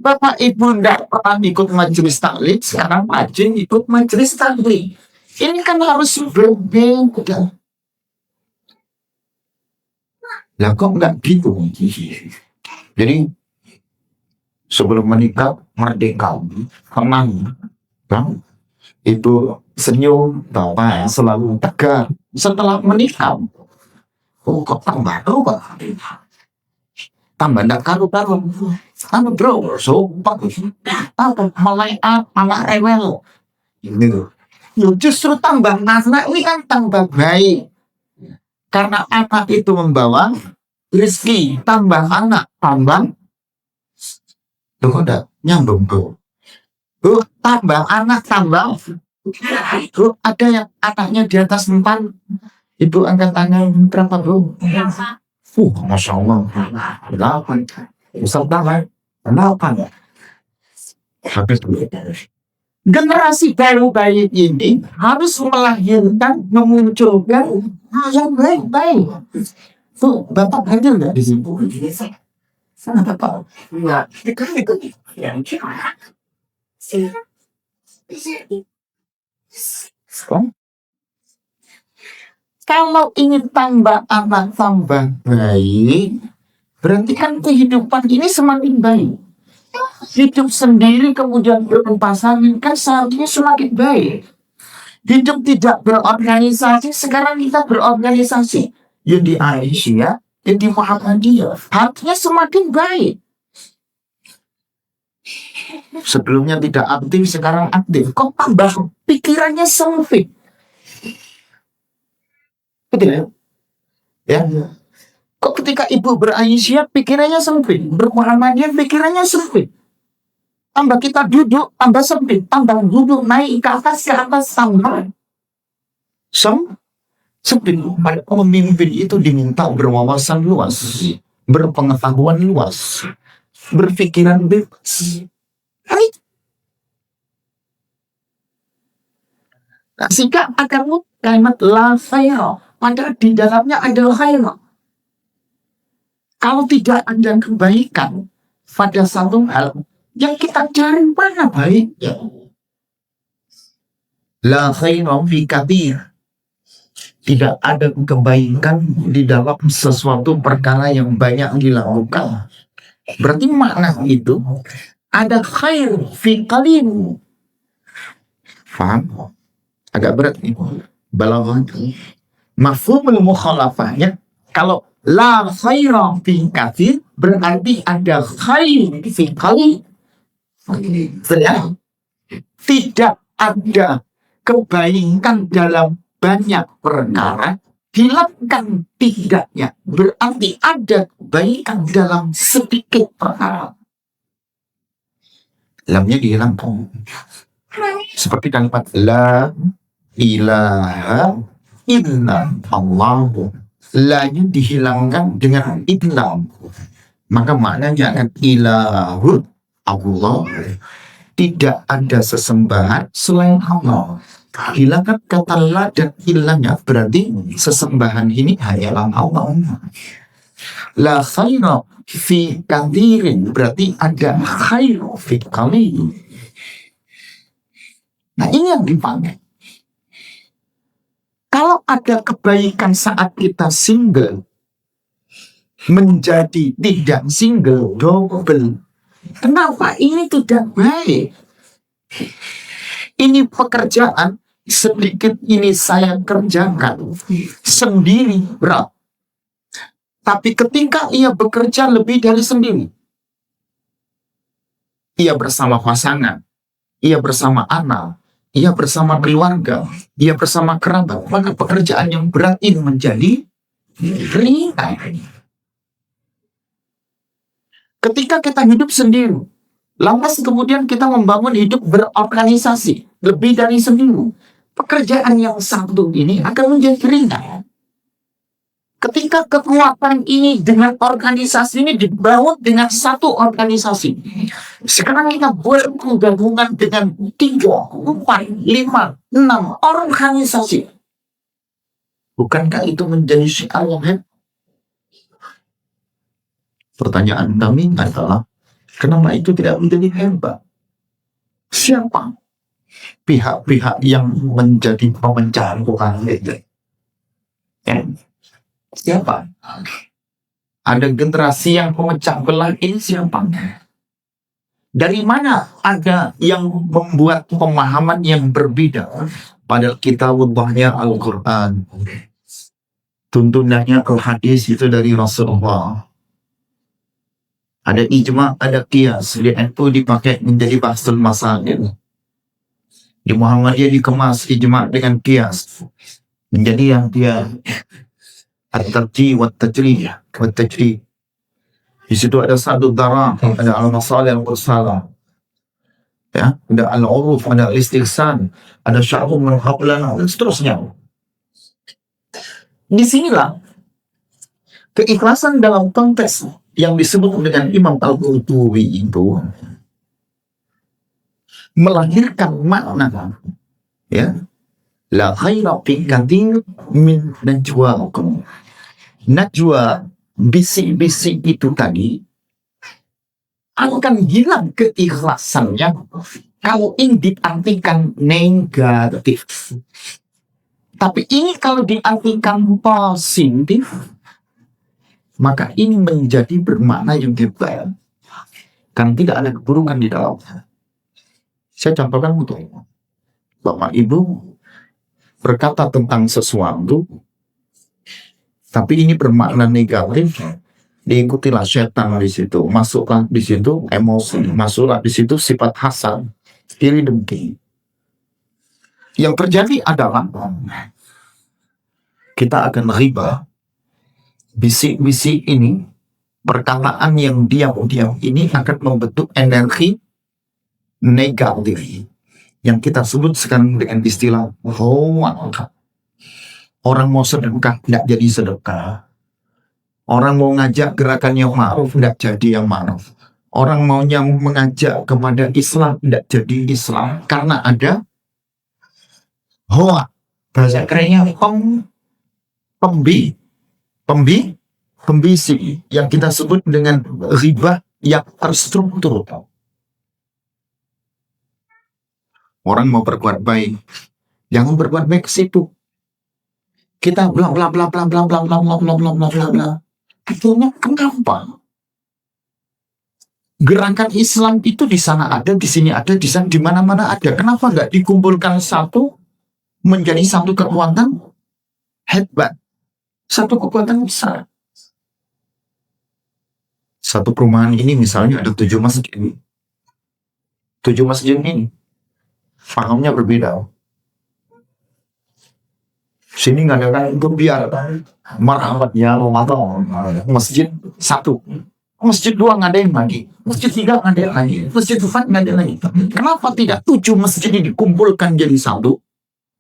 Bapak Ibu tidak pernah ikut majelis taklim, sekarang rajin ikut majelis taklim. Ini kan harus berbeda. Lah kok nggak gitu? Jadi sebelum menikah merdeka, tenang, kan? Ibu senyum, bapak selalu tegar. Setelah menikah, oh kok tambah berubah? Tambah ndak karu-karu. Tambah bro, sopak. Malah rewel. Gitu. Justru tambah anak ini kan tambah baik. Karena anak itu membawa rezeki, tambah anak, tambah. Tuh kok udah nyambung tuh. Tambah anak, tambah. Ada yang anaknya di atas 4. Ibu angkat tangan berapa, Bu? Masya Allah. 8. Ustaz tangan. 8. Habis dulu. Generasi baru baik ini harus melahirkan, memunculkan yang baik-baik. Tuh, Bapak hadir nggak di sini? Sana Bapak. Ya, ikut. Kalau ingin tambah anak, tambah baik, berarti kan kehidupan ini semakin baik. Hidup sendiri kemudian berpasangan kan seharusnya semakin baik. Hidup tidak berorganisasi, sekarang kita berorganisasi. Ya di Aisyah, ya di Muhammadiyah. Harusnya semakin baik. Sebelumnya tidak aktif, sekarang aktif. Kok tambah pikirannya sempit? Betul ya? Kok ketika ibu beraisyah pikirannya sempit, bermuhammadiyah pikirannya sempit. Tambah kita duduk, tambah sempit. Tambah duduk, naik ke atas, tambah sempit. Pemimpin itu diminta berwawasan luas, berpengetahuan luas, berpikiran bebas. Nah, sehingga akan kalimat la khaira, padahal di dalamnya ada khaira. Kalau tidak ada kebaikan pada satu hal, yang kita cari mana baiknya? La khaira fi katsir. Tidak ada kebaikan di dalam sesuatu perkara yang banyak dilakukan. Berarti makna itu ada khair fi qalil. Faham? Agak berat nih. Balaghah. Mafhumul mukhalafahnya, kalau la khaira fi katsir berarti ada khair fi qalil. Tidak ada kebaikan dalam banyak perkara, hilangkan tidaknya berarti ada kebaikan dalam sedikit perkara. Lamnya dihilangkan. Seperti kalimat la ilaha illa Allah. La-nya dihilangkan dengan illa. Maka maknanya akan ilahul Allah. Tidak ada sesembahan selain Allah. Hilangkan kata la dan ilahnya, berarti sesembahan ini hanyalah Allah. La khaira fi kathirin, berarti ada khairu fi qalil. Nah, ini yang dipakai. Kalau ada kebaikan saat kita single, menjadi tidak single, double. Kenapa ini tidak baik? Ini pekerjaan sedikit ini saya kerjakan sendiri berat. Tapi ketika ia bekerja lebih dari sendiri, ia bersama pasangan, ia bersama anak, ia bersama keluarga, ia bersama kerabat, maka pekerjaan yang berat ini menjadi ringan. Ketika kita hidup sendiri, lantas kemudian kita membangun hidup berorganisasi, lebih dari sendiri, pekerjaan yang satu ini akan menjadi ringan. Ketika kekuatan ini dengan organisasi ini dibangun dengan satu organisasi, sekarang kita bergabungan dengan 3, 4, 5, 6 organisasi. Bukankah itu menjadi syiar yang hebat? Pertanyaan kami adalah, kenapa itu tidak menjadi hebat? Siapa pihak-pihak yang menjadi pemecah Quran itu? Siapa? Ada generasi yang pemecah belah ini siapa? Dari mana ada yang membuat pemahaman yang berbeda? Padahal kitabullahnya Al-Quran, tuntunannya Al-Hadis itu dari Rasulullah. Ada ijma, ada qiyas. Di NU dipakai menjadi bahsul masail. Di Muhammadiyah dikemas ijma dengan qiyas menjadi yang dia at-tarjih wa tajrih wa tajrih. Di situ ada satu darah, ada al-masalih al-mursalah, ya, ada al-uruf, ada al-istihsan, ada sya'rum min qablana, dan seterusnya. Disinilah keikhlasan dalam konteks yang disebut dengan Imam Al-Qurtubi itu melahirkan makna, ya, la khaira fi katsir min najwaakum. Najwa, bisik-bisik itu tadi akan hilang keikhlasannya kalau ini diartikan negatif. Tapi ini kalau diartikan positif, maka ini menjadi bermakna yang hebat. Kan tidak ada keburukan di dalamnya. Saya contohkan untuk Bapak Ibu berkata tentang sesuatu, tapi ini bermakna negatif, diikutilah setan di situ, masuklah di situ emosi, masuklah di situ sifat hasad, iri dengki. Yang terjadi adalah kita akan riba. Bisik-bisik ini, perkataan yang diam-diam ini akan membentuk energi negatif yang kita sebut sekarang dengan istilah hoak. Orang mau sedekah tidak jadi sedekah. Orang mau ngajak gerakan yang ma'ruf tidak jadi yang ma'ruf. Orang maunya mengajak kepada Islam tidak jadi Islam karena ada hoak. Bahasa kerennya pembisik yang kita sebut dengan riba yang terstruktur. Orang mau berbuat baik, jangan berbuat baik ke situ. Kita bla bla bla bla bla bla bla bla bla bla bla bla bla. Akhirnya kenapa? Gerakan Islam itu di sana ada, di sini ada, di sana di mana-mana ada. Kenapa nggak dikumpulkan satu menjadi satu kekuatan hebat, satu kekuatan besar? Satu perumahan ini misalnya ada 7 masjid ini. 7 masjid ini pahamnya berbeda. Sini nggak ada kan itu biar marhamatnya Ramadan. Masjid 1, masjid 2 ngadain lagi, masjid 3 ngadain lagi, masjid 4 ngadain lagi. Kenapa tidak 7 masjid ini dikumpulkan jadi satu?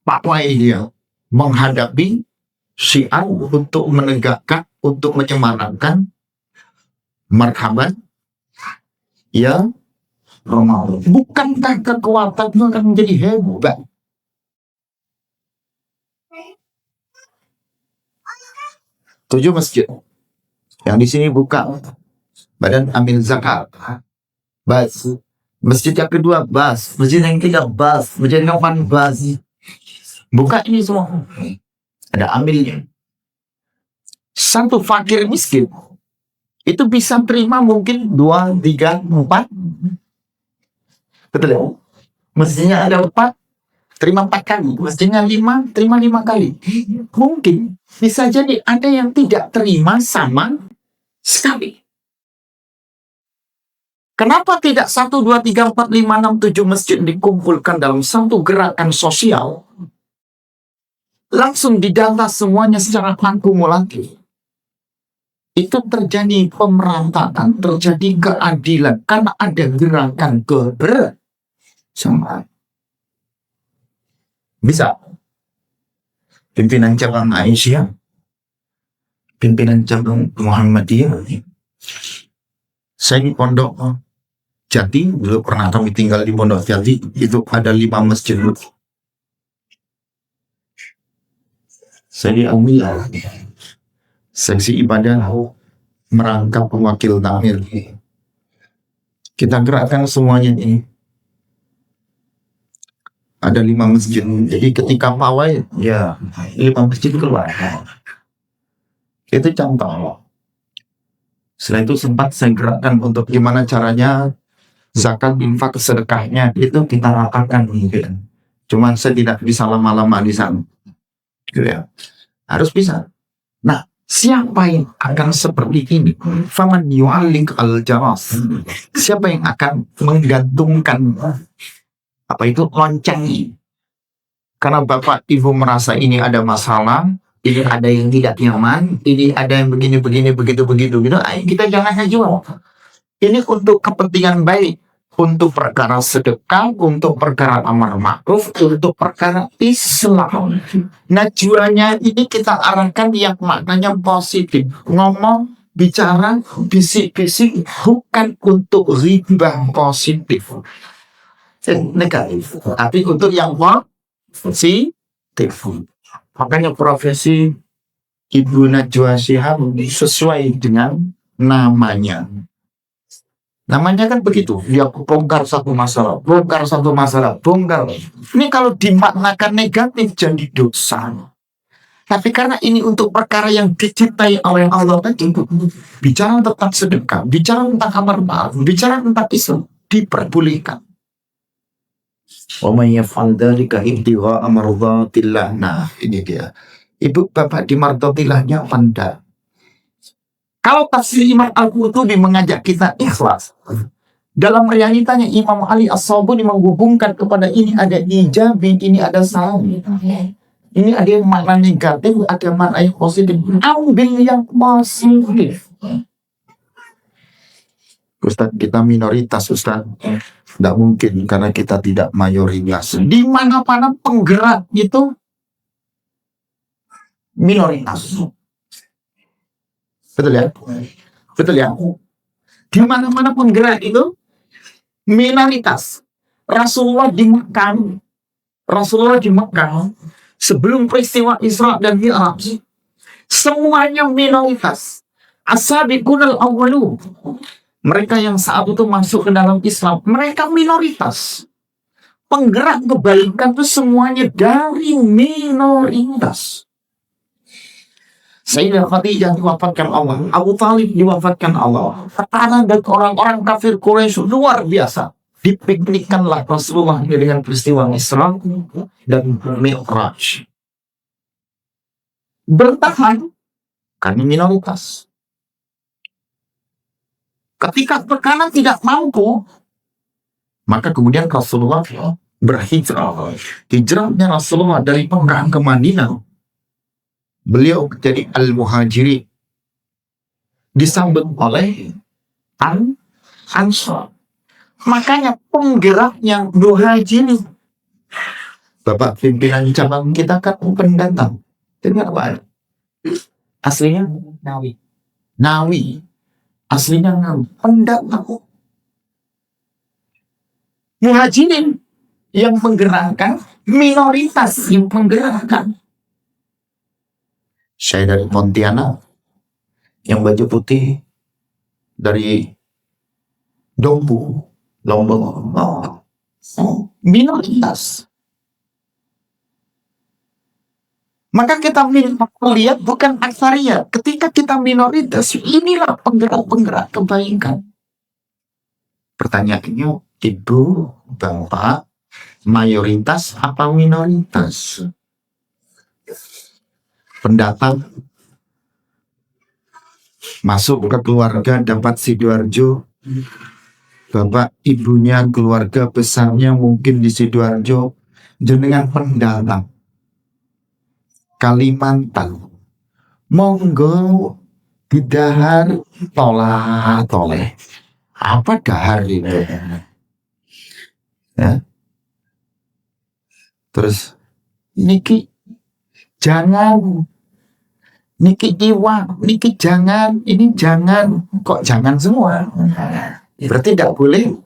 Pakwai dia menghadapi syiar untuk menegakkan, untuk menyemarakan marhaban ya Ramadan. Bukankah kekuatan itu akan menjadi hebat? Tujuh masjid yang di sini buka badan amil zakat, bas. Masjid yang kedua bas, masjid yang ketiga bas, masjid yang keempat bas. Buka ini semua, ada amilnya. Satu fakir miskin itu bisa terima mungkin 2, 3, 4. Betul ya? Masjidnya ada 4, terima 4 kali. Masjidnya 5, terima 5 kali. Mungkin bisa jadi ada yang tidak terima sama sekali. Kenapa tidak 1, 2, 3, 4, 5, 6, 7 masjid dikumpulkan dalam satu gerakan sosial? Langsung didata semuanya secara kumulatif. Itu terjadi pemerataan, terjadi keadilan. Karena ada gerakan kebersamaan. Bisa. Pimpinan cabang Aisyah, pimpinan cabang Muhammadiyah. Saya di Pondok Jati, dulu pernah kami tinggal di Pondok Jati, itu ada 5 masjid. Saya diambil seksi ibadah merangkap pewakil takmir. Kita gerakkan semuanya ini. Ada 5 masjid. Jadi ketika pawai, ya 5 masjid keluar. Itu contoh. Setelah itu sempat saya gerakkan untuk gimana caranya zakat, infak, sedekahnya itu kita ratakan mungkin. Cuman saya tidak bisa lama-lama di sana. Gitu ya. Harus bisa. Nah, siapa yang akan seperti ini? Faman yu'allik al-jaras. Siapa yang akan menggantungkan apa itu lonceng? Karena bapak ibu merasa ini ada masalah, ini ada yang tidak nyaman, ini ada yang begini begitu. Ayo kita jangan jual. Ini untuk kepentingan baik, untuk perkara sedekah, untuk perkara amar ma'ruf, untuk perkara Islam. Nah, jualnya ini kita arahkan yang maknanya positif. Ngomong, bicara, bisik-bisik, bukan untuk riba positif. Negatif. Tapi untuk yang positif. Makanya profesi Ibu Najwa Shihab sesuai dengan namanya. Namanya kan begitu, dia bongkar satu masalah. Ini kalau dimaknakan negatif jadi dosa. Tapi karena ini untuk perkara yang dicintai oleh Allah tadi, bicara tentang sedekah, bicara tentang amar ma'ruf, bicara tentang Islam, diperbolehkan. Wa may yaf'al dzalika ibtigha'a mardhatillah. Nah, ini dia. Ibu bapak di mardatilahnya pandai. Kalau tafsir Imam Al-Qurtubi mengajak kita ikhlas. Dalam realitanya Imam Ali As-Sabuni menghubungkan kepada ini ada ijabi, ini ada salami. Ini ada yang makna negatif, ada makna yang positif. Ambil yang positif. Ustaz, kita minoritas, Ustaz. Tidak mungkin karena kita tidak mayoritas. Di mana-mana penggerak itu minoritas. Betul ya? Betul ya? Di mana-mana penggerak itu minoritas. Rasulullah di Mekah sebelum peristiwa Isra dan Mi'raj semuanya minoritas. As-sabiqunal awwalun. Mereka yang saat itu masuk ke dalam Islam, mereka minoritas. Penggerak kebaikan itu semuanya dari minoritas. Sayyidah Khadijah diwafatkan Allah, Abu Talib diwafatkan Allah. Tekanan dari orang-orang kafir Quraisy luar biasa. Dipiknikkanlah Rasulullah dengan peristiwa Isra dan Mi'raj. Bertahan karena minoritas. Ketika tekanan tidak mampu, maka kemudian Rasulullah berhijrah. Hijrahnya Rasulullah dari Mekah ke Madinah. Beliau menjadi al-muhajiri, disambut oleh Ansar. Makanya penggeraknya muhajiri. Bapak pimpinan cabang kita kan pendatang. Dengar apa? Aslinya Nawi. Aslinya pendatang. Muhajirin yang menggerakkan, minoritas yang menggerakkan. Saya dari Pontianak, yang baju putih dari Lombok, minoritas. Maka kita melihat bukan aksariyat. Ketika kita minoritas, inilah penggerak-penggerak kebaikan. Pertanyaannya, Ibu, Bapak, mayoritas apa minoritas? Pendatang masuk ke keluarga dapat Sidoarjo, bapak ibunya keluarga besarnya mungkin di Sidoarjo, jenengan pendatang Kalimantan, monggo didahar toleh. Apa dahar itu? Ya. Terus niki jangan, niki iwa, niki jangan, ini jangan, kok jangan semua? Berarti tidak boleh.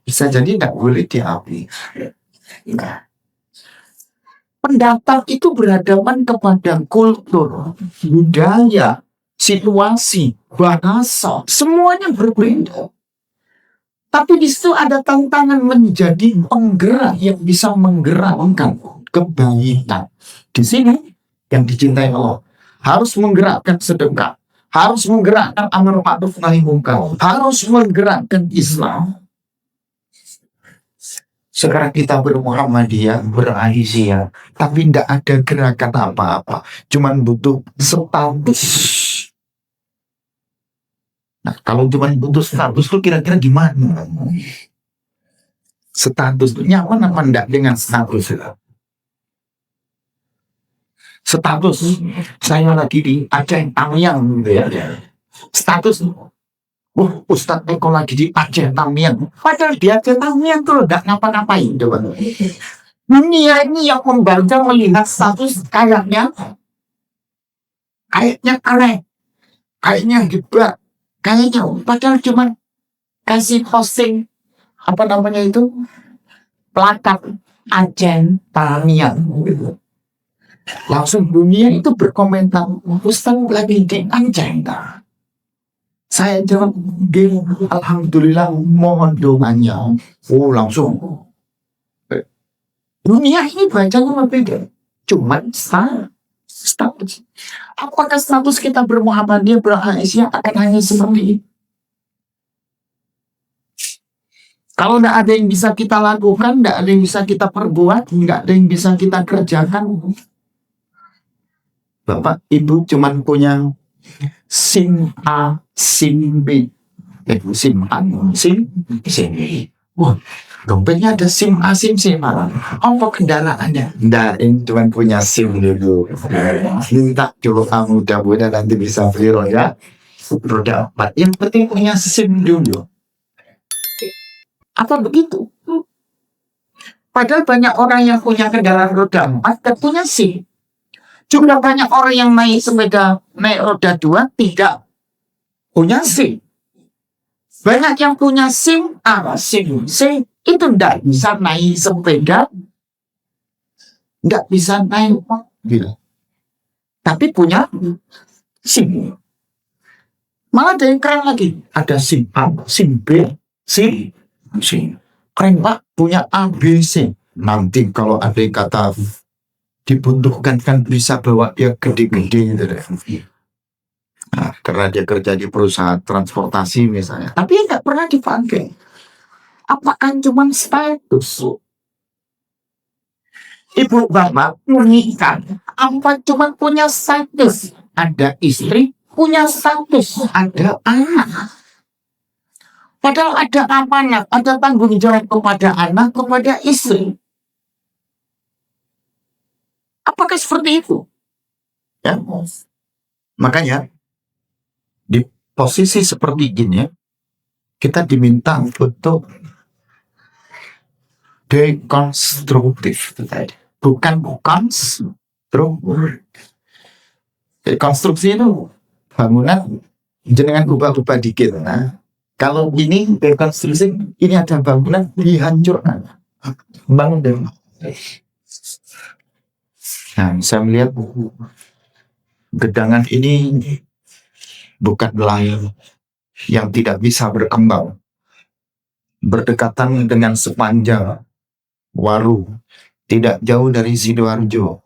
Bisa jadi tidak boleh diapi. Pendatang itu berhadapan kepada kultur, budaya, situasi, bahasa, semuanya berbeda. Tapi di situ ada tantangan menjadi penggerak yang bisa menggerakkan kebaikan. Di sini yang dicintai Allah harus menggerakkan sedekah, harus menggerakkan amar ma'ruf nahi munkar, harus menggerakkan Islam. Sekarang kita bermuhammadiyah, beraisyah, tapi tidak ada gerakan apa-apa, cuman butuh status. Nah, kalau cuma butuh status itu kira-kira gimana? Status itu nyaman apa enggak dengan status? Status saya lagi di Aceh Tamiang gitu ya. Status Ustadz Eko lagi di Aceh Tamiang. Padahal di Aceh Tamiang tuh enggak ngapa-ngapain coba. Dunia ini yang membaca melihat status kayaknya aneh, kayaknya hebat. Kayaknya padahal cuma kasih posting apa namanya itu plakat Aceh Tamiang gitu. Langsung dunia itu berkomentar, Ustaz lagi di Aceh. Saya jawab, alhamdulillah mohon doanya. Oh langsung dunia ini bacanya berbeda. Cuman status. Apakah status kita bermuhammadiyah, beraisyah akan hanya seperti ini? Kalau tidak ada yang bisa kita lakukan, tidak ada yang bisa kita perbuat, tidak ada yang bisa kita kerjakan. Bapak, Ibu cuman punya SIM A, SIM B. SIM A, SIM B. Wah, dompetnya ada SIM A, SIM C malah. Apa kendaraannya? Nggak, ini cuma punya SIM dulu. Minta dulu kamu, mudah-mudahan nanti bisa viral ya. Roda 4. Yang penting punya SIM dulu. Apa begitu? Padahal banyak orang yang punya kendaraan roda 4 dan punya SIM. Juga banyak orang yang naik sepeda, naik roda 2 tidak punya SIM. Banyak yang punya SIM A, SIM C, itu tidak bisa naik sepeda, tidak bisa naik mobil. Tapi punya SIM. Malah ada yang keren lagi. Ada SIM A, SIM B, SIM C. Keren Pak, punya A, B, C. Nanti kalau ada yang kata dibutuhkan kan bisa bawa dia gede-gede gitu deh. Nah, karena dia kerja di perusahaan transportasi misalnya, tapi nggak pernah dipakai. Apakah cuma status? Ibu bapak menikah, apa cuma punya status? Ada istri, punya status, ada anak. Padahal ada amanat, ada tanggung jawab kepada anak, kepada istri. Apakah seperti itu? Ya, makanya di posisi seperti ini kita diminta untuk dekonstruktif, bukan konstruktif. Dekonstruksi itu bangunan jenengan ubah-ubah dikit. Nah, kalau ini dekonstruksi, ini ada bangunan dihancurkan, bangun dari. Nah, saya melihat gedangan ini bukanlah yang tidak bisa berkembang, berdekatan dengan sepanjang Waru, tidak jauh dari Sidoarjo.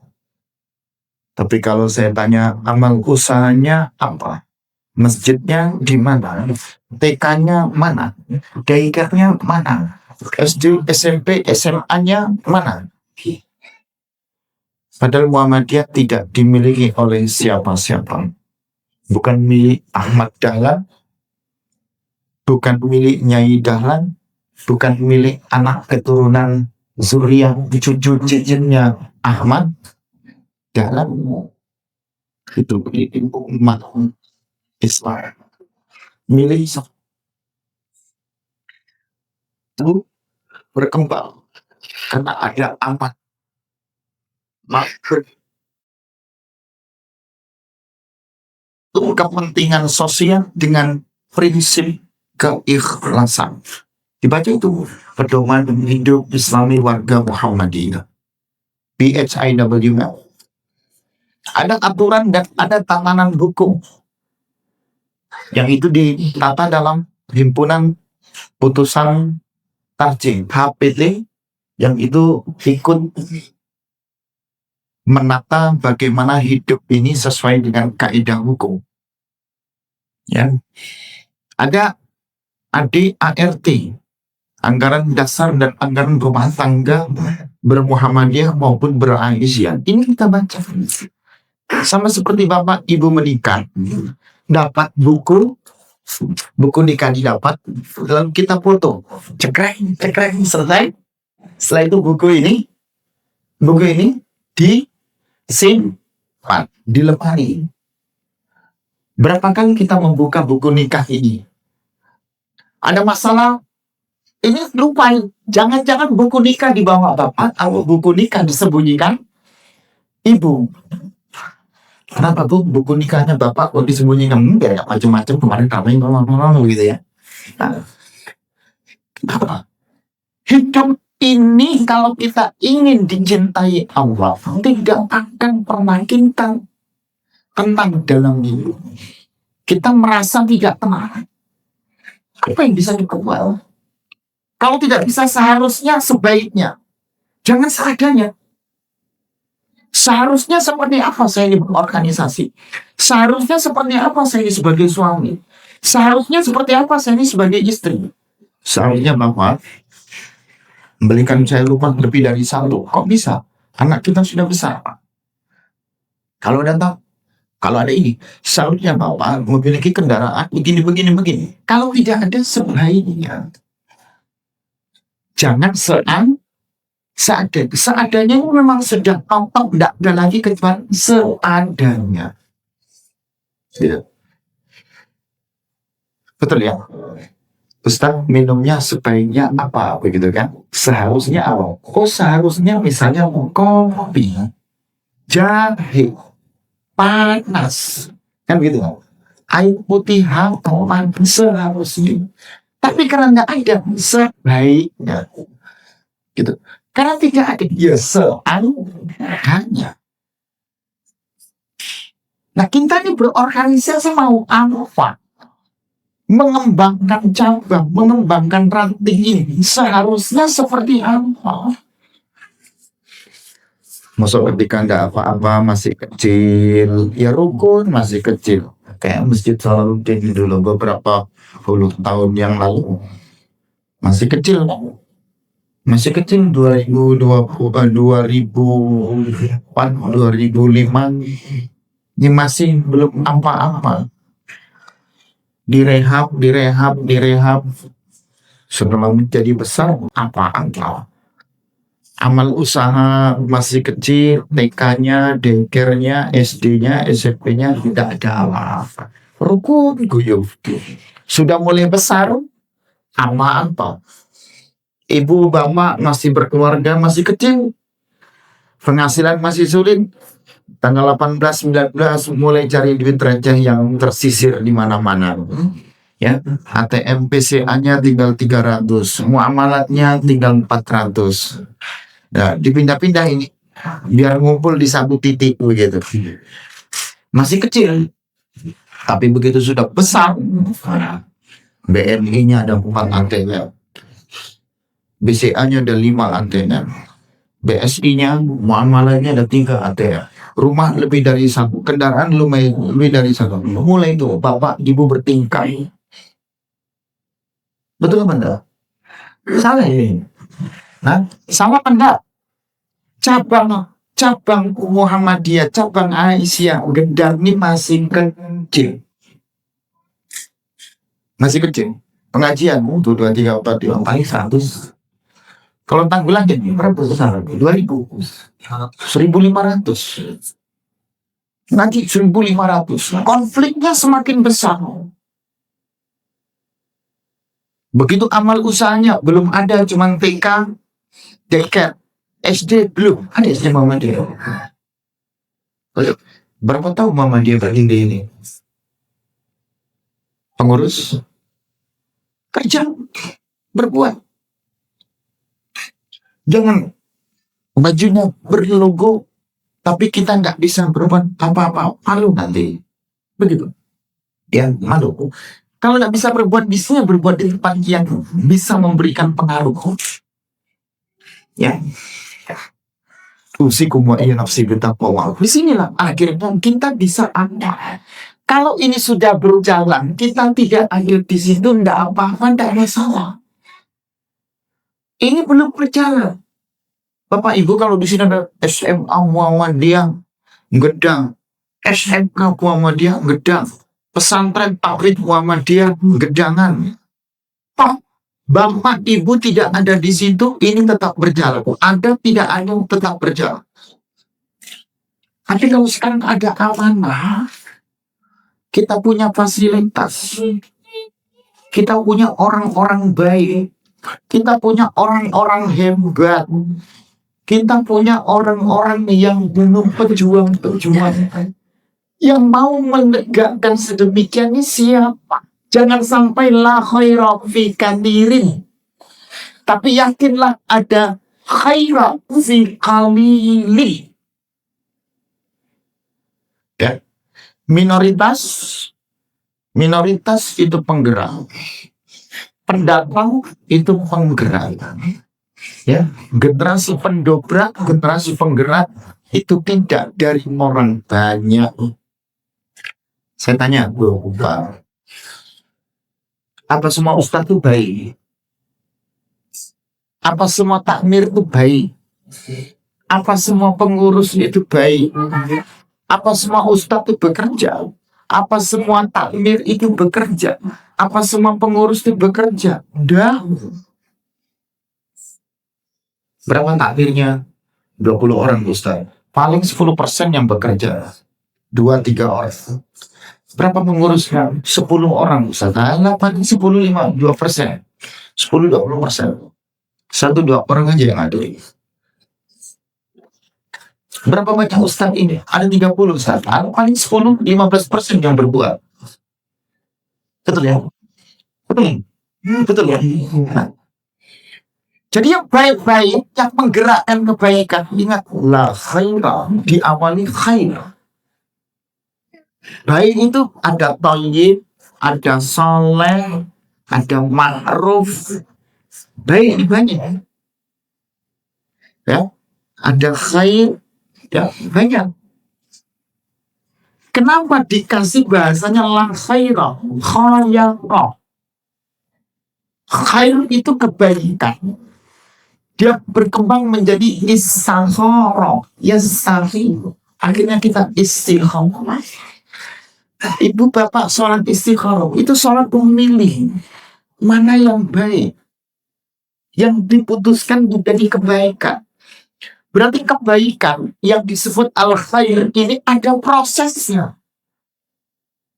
Tapi kalau saya tanya amal usahanya apa, masjidnya di mana, TK-nya mana, daycare-nya mana, SD, SMP, SMA-nya mana. Padahal Muhammadiyah tidak dimiliki oleh siapa-siapa. Bukan milik Ahmad Dahlan, bukan milik Nyai Dahlan, bukan milik anak keturunan zuriat cucu cicitnya Ahmad Dahlan. Itu milik umat Islam, milik itu berkembang karena ada amat makhluk kepentingan sosial dengan prinsip keikhlasan. Dibaca itu pedoman hidup Islami warga Muhammadiyah, PHIW. Ada aturan dan ada tatanan hukum yang itu ditata dalam himpunan putusan tarjih HPT, yang itu ikut menata bagaimana hidup ini sesuai dengan kaidah hukum. Ya, ada ADART, anggaran dasar dan anggaran rumah tangga bermuhammadiyah maupun beraisyah. Ini kita baca. Sama seperti bapak ibu menikah, dapat buku nikah didapat, lalu kita foto, cekrek, selesai. Setelah itu buku ini disimpan di lemari. Berapa kali kita membuka buku nikah ini? Ada masalah, ini lupa. Jangan-jangan buku nikah dibawa bapak atau buku nikah disembunyikan ibu. Kenapa tuh buku nikahnya bapak kok disembunyikan? Enggak, macam-macam kemarin ramai gitu ya. Nah, kenapa? Hidup ini kalau kita ingin dicintai Allah, tidak akan pernah kita tenang dalam hidup. Kita merasa tidak tenang. Apa yang bisa kita buat? Kalau tidak bisa, seharusnya sebaiknya. Jangan seadanya. Seharusnya seperti apa saya ini berorganisasi? Seharusnya seperti apa saya ini sebagai suami? Seharusnya seperti apa saya ini sebagai istri? Seharusnya Bapak membelikan saya rumah lebih dari satu. Kok bisa? Anak kita sudah besar, Pak. Kalau ada ini, seharusnya Bapak memiliki kendaraan begini. Kalau tidak ada, sebaiknya jangan seadanya memang sudah tampak, tidak ada lagi kecuali seadanya. Gitu. Betul ya? Ustaz, minumnya sebaiknya apa? Begitu kan? Seharusnya apa? Seharusnya misalnya kopi, jahe, panas. Kan begitu kan? Air putih hangat, seharusnya. Tapi karena tidak ada, sebaiknya. Gitu. Karena tidak ada, ya seadanya. Nah, kita ini berorganisasi mau apa? Mengembangkan cabang, mengembangkan ranting ini seharusnya seperti apa? Masuk ketika tidak apa-apa, masih kecil, ya rukun masih kecil. Kayak Masjid Salahuddin dulu beberapa puluh tahun yang lalu. Masih kecil 2020, 2005 ini masih belum apa-apa. Direhab. Setelah menjadi besar, apa-apa. Amal usaha masih kecil, TK-nya, daycare-nya, SD-nya, SMP-nya tidak ada apa-apa. Rukun guyup. Sudah mulai besar, apa-apa. Ibu bapak masih berkeluarga, masih kecil, penghasilan masih sulit. Tanggal 18-19 mulai cari duit receh yang tersisir di mana-mana. Ya, ATM PCA-nya tinggal 300, muamalatnya tinggal 400. Nah, dipindah-pindah ini biar ngumpul di satu titik begitu. Masih kecil, tapi begitu sudah besar, BNI-nya ada 4 antena. BCA-nya ada 5 antena, BSI-nya muamalahnya ada 3 antena, rumah lebih dari 1, kendaraan lebih dari 1. Mulai itu bapak ibu bertingkai. Betul apa enggak? Salah ini. Nah, salah apa enggak? Cabang Muhammadiyah, cabang Aisyah, Gendar ini masih kecil. pengajian untuk 2, 3, 4, 5 paling 100. Kalau tanggulan jadi berapa besar? 2.000, 1.500. Nanti 1.500. Konfliknya semakin besar. Begitu amal usahanya belum ada, cuman TK, daycare, SD belum ada SD Muhammadiyah. Berapa tahun Muhammadiyah berdiri ini? Pengurus kerja, berbuat. Jangan bajunya berlogo, tapi kita nggak bisa berbuat apa-apa, malu nanti. Begitu. Ya, malu. Kalau nggak bisa berbuat, bisa berbuat di tempat yang bisa memberikan pengaruh. Ya. Usikum wa iya nafsi bitaqwa. Di sinilah akhirnya kita bisa ada. Kalau ini sudah berjalan, kita tidak ada di situ, nggak apa-apa, nggak masalah. Ini belum berjalan. Bapak Ibu, kalau di sini ada SMA Muhammadiyah Gedang, SMK Muhammadiyah Gedang, pesantren Tauhid Muhammadiyah Gedangan. Pak, Bapak Ibu tidak ada di situ, ini tetap berjalan. Ada tidak ada tetap berjalan. Tapi kalau sekarang ada amanah, kita punya fasilitas, kita punya orang-orang baik, kita punya orang-orang hebat, kita punya orang-orang yang belum pejuang-pejuang, yang mau menegakkan sedemikian ini siapa? Jangan sampai la khaira fi kathirin, tapi yakinlah ada khaira fi qalili. Ya, minoritas itu penggerak, pendatang itu penggerak. Ya, generasi pendobrak, generasi penggerak itu tidak dari orang banyak. Saya tanya, Bapak, apa semua ustadz itu baik? Apa semua takmir itu baik? Apa semua pengurus itu baik? Apa semua ustadz itu bekerja? Apa semua takmir itu bekerja? Apa semua pengurus itu bekerja? Udah. Berapa takmirnya? 20 orang Ustaz. Paling 10% yang bekerja. 2-3 orang. Berapa pengurusnya? 10 orang Ustaz. Nah, paling 10-5, 2%. 10-20%. 1-2 orang aja yang ada. Berapa banyak Ustaz ini? Ada 30 Ustaz. Nah, paling 10-15% yang berbuat. Betul ya? Betul ya? Nah. Jadi yang baik-baik, yang menggerakkan kebaikan, ingatlah khairah, diawali khairah. Baik itu ada thayyib, ada saleh, ada ma'ruf. Baik banyak. Ya, ada khair, ya banyak. Kenapa dikasih bahasanya la khairah, khairah? Khair itu kebaikan. Dia berkembang menjadi istighfar, yastaghfir. Akhirnya kita istighfar. Ibu bapak sholat istighfar itu sholat memilih mana yang baik, yang diputuskan menjadi kebaikan. Berarti kebaikan yang disebut al-khair ini ada prosesnya.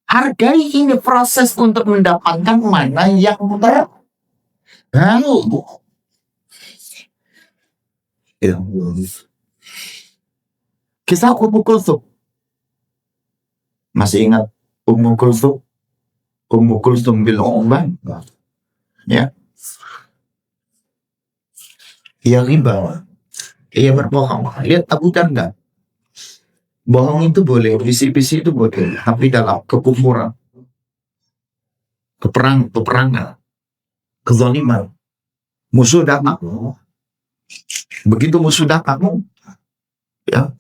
Hargai ini proses untuk mendapatkan mana yang terbaik. Ya. Kisah Ummu Kulthum. Masih ingat Ummu Kulthum? Ummu Kulthum bil Uqban. Ya. Ia riba. Ia berbohong. Lihat Abu Darda. Bohong itu boleh, bisi-bisi itu boleh, tapi dalam kekufuran, peperangan, kezaliman, musuh datang. Begitu musuh datang, ya,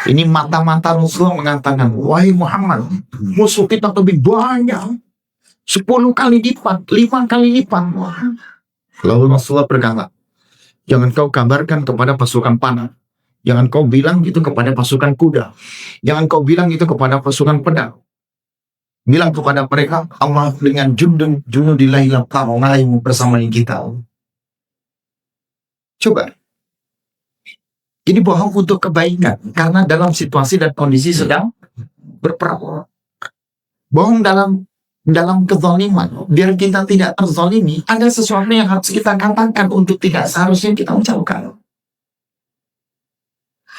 ini mata-mata Rasulullah mengatakan, wahai Muhammad, musuh kita lebih banyak, 10 kali lipat, 5 kali lipat. Lalu Rasulullah berkata, jangan kau gambarkan kepada pasukan panah, jangan kau bilang itu kepada pasukan kuda, jangan kau bilang itu kepada pasukan pedang. Bilang kepada mereka, Allah dengan junudillah lam tarunahum bersama kita. Coba. Ini bohong untuk kebaikan. Karena dalam situasi dan kondisi sedang berperang. Bohong dalam kezaliman. Biar kita tidak terzalimi, ada sesuatu yang harus kita katakan untuk tidak seharusnya kita ucapkan.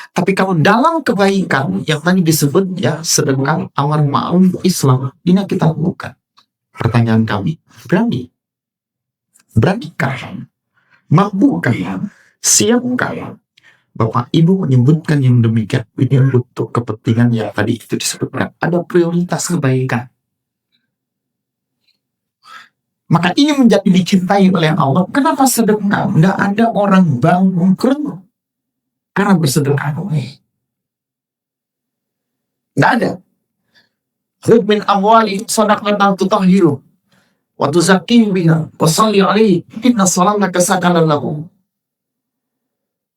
Tapi kalau dalam kebaikan yang tadi disebut ya sedekah, amar ma'ruf, Islam, ini yang kita lakukan. Pertanyaan kami, beranikah, mampukah, siapkah Bapak Ibu menyebutkan yang demikian ini untuk kepentingan yang tadi itu disebutkan. Ada prioritas kebaikan. Maka ini menjadi dicintai oleh Allah. Kenapa sedekah? Tidak ada orang bangkrut karena bersedekah. Tidak ada. Khudh min amwali sadaqatan tutahhiru wa tuzakkihim biha wa shalli 'alaihi inna salataka sakanan lahum.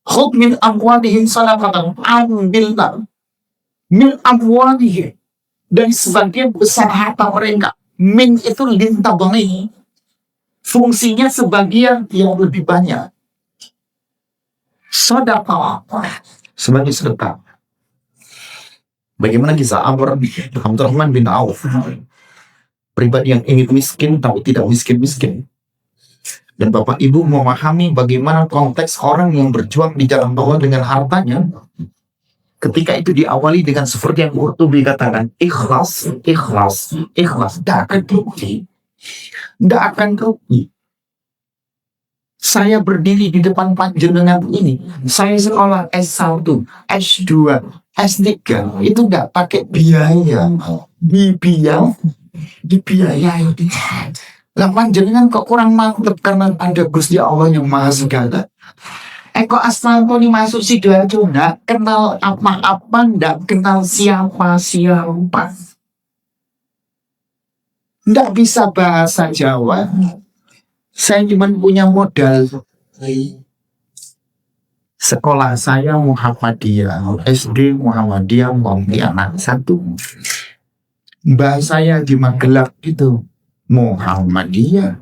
Khudh min amwalihim sadaqatan, ambillah min amwalihim dari sebagian besar harta mereka. Min itu lintabani, fungsinya sebagian yang lebih banyak. Sedekah sebagai sedekah. Bagaimana kisah Abdurrahman bin Auf, pribadi yang ingin miskin tapi tidak miskin-miskin. Dan Bapak Ibu memahami bagaimana konteks orang yang berjuang di jalan Allah dengan hartanya. Ketika itu diawali dengan seperti yang Qurtubi katakan, ikhlas. Tidak akan rugi. Tidak akan rugi. Saya berdiri di depan panjenengan ini. Saya sekolah S1, S2, S3. Itu tidak pakai biaya. Dibiayai. Lah panjenengan kok kurang mantep karena ada Gusti Allah yang Maha Segala. Kok asal kau masuk Sidoarjo nggak kenal apa-apa, nggak kenal siapa-siapa, nggak bisa bahasa Jawa. Saya cuma punya modal sekolah saya Muhammadiyah, SD Muhammadiyah Pontianak 1. Mbah saya di Magelang itu Muhammadiyah.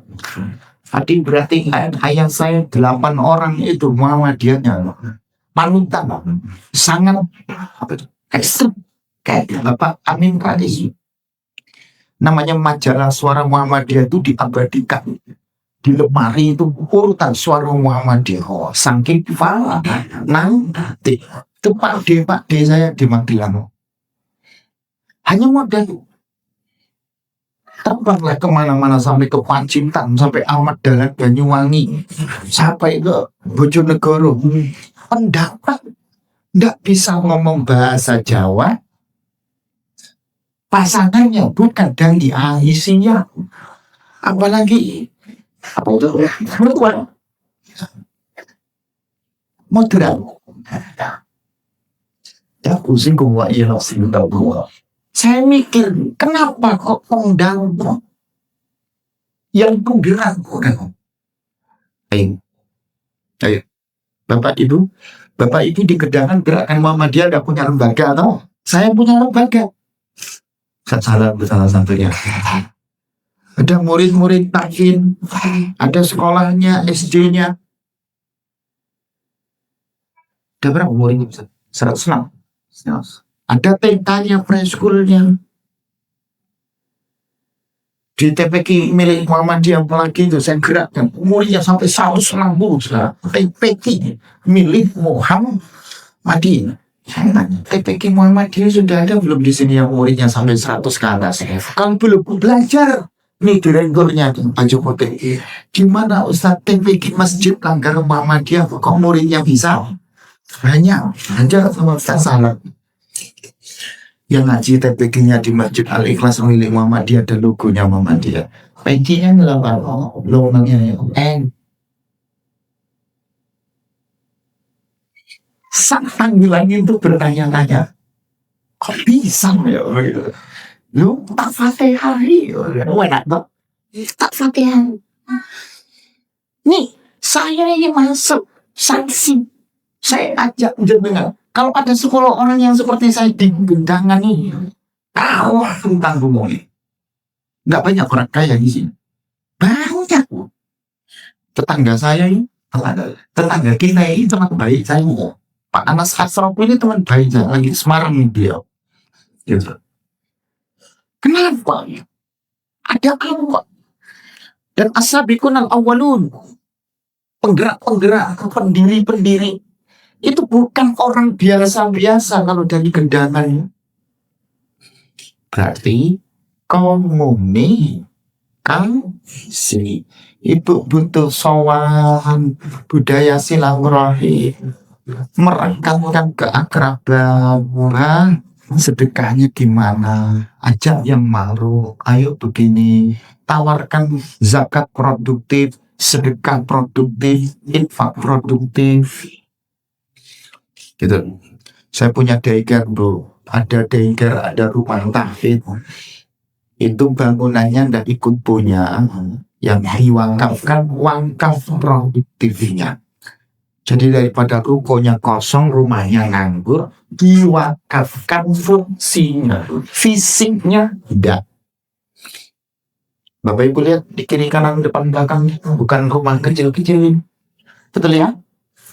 Tadi berarti ayah saya 8 orang itu Muhammadiyahnya. Panutan sangat ekstrem kayak Bapak Amin Rais. Namanya majalah Suara Muhammadiyah itu diabadikan di lemari itu urutan Suara Muhammadiyah. Saking parah nanti itu Pak D saya di Magelang. Hanya modal terbanglah kemana-mana sampai ke Pacitan, sampai Ahmad Dahlan Banyuwangi, sampai ke Bojonegoro. Pendapat tidak bisa ngomong bahasa Jawa, pasangannya bukan dari isinya, apalagi apa itu moderat. Ya pusing gua ya sing tahu. Saya mikir, kenapa kok kondang yang penggerak? Ayo, Bapak Ibu di Gedangan Gerakan Muhammadiyah ada punya lembaga atau? Saya punya lembaga. Salah satunya. Ada murid-murid takin, ada sekolahnya, SD-nya. Ada berapa muridnya? 106. Ada TK-nya, preschool-nya. Di TPK milik Muhammadiyah apalagi itu saya gerakkan. Umurnya sampai 160. TPK milik Muhammadiyah. Saya tanya, TPK Muhammadiyah sudah ada belum di sini yang muridnya sampai 100 ke atas? Kalau belum belajar, ini direkturnya Pak Joko. Gimana Ustadz TPK Masjid Langgar Muhammadiyah kok muridnya bisa? Banyak. Ada sama Ustadz Salah. Yang ngaji TPK-nya di Masjid Al-Ikhlas milik Muhammadiyah ada logonya Muhammadiyah. PG-nya logonya N. Sang panggilan itu bertanya-tanya, kok bisa ya? Lu tak Fatihah enak tuh. Tak Fatihah. Nih, saya ini masuk sanksi. Saya ajak jenengan. Kalau ada 10 orang yang seperti saya di Gedangan ini, kalah tentang bumi. Nggak banyak orang kaya di sini. Banyak. Tetangga saya ini, tetangga kita ini teman baik saya. Pak Anas Asraf ini teman baik saya. Lagi di Semarang nih dia. Gitu. Kenapa? Ada apa? Dan as-sabiqun al-awwalun, penggerak-penggerak, pendiri-pendiri, itu bukan orang biasa-biasa kalau dari gendangan. Berarti komuni kan sini ibu butuh sowan budaya silaturahim, merekatkan keakraban, sedekahnya gimana, ajak yang malu, ayo begini, tawarkan zakat produktif, sedekah produktif, infak produktif, gitu. Saya punya daycare bro, ada daycare, ada rumah tahfidz, itu bangunannya ndak ikut punya, yang diwakafkan wakaf produktifnya. Jadi daripada rukonya kosong, rumahnya nganggur, diwakafkan fungsinya, fisiknya tidak. Bapak Ibu lihat di kiri kanan depan belakang, bukan rumah kecil-kecil. Betul ya?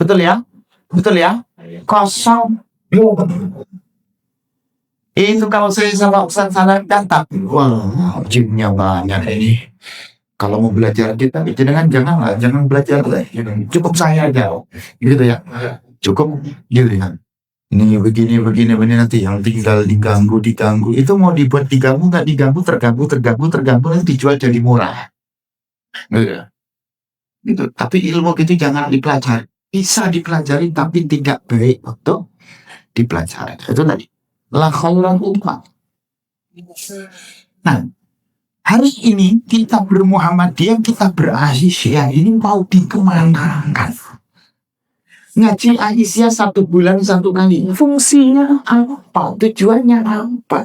Betul ya? Betul ya? Kosong. Itu kalau saya sama Ustaz Salah datang, wah, jinnya banyak ini. Kalau mau belajar kita, jangan belajar, cukup saya aja, gitu ya, cukup gitu ya. Ini begini nanti yang tinggal diganggu, itu mau dibuat diganggu nggak diganggu, terganggu nanti dijual jadi murah, gitu. Gitu. Tapi ilmu itu jangan dipelajari, bisa dipelajari tapi tidak baik untuk dipelajari. Itu tadi. La khairan ummah. Nah, hari ini kita bermuhammadiyah, kita beraisyah, ini mau dikemanakan? Ngaji Aisyah 1 bulan 1 kali, fungsinya apa? Tujuannya apa?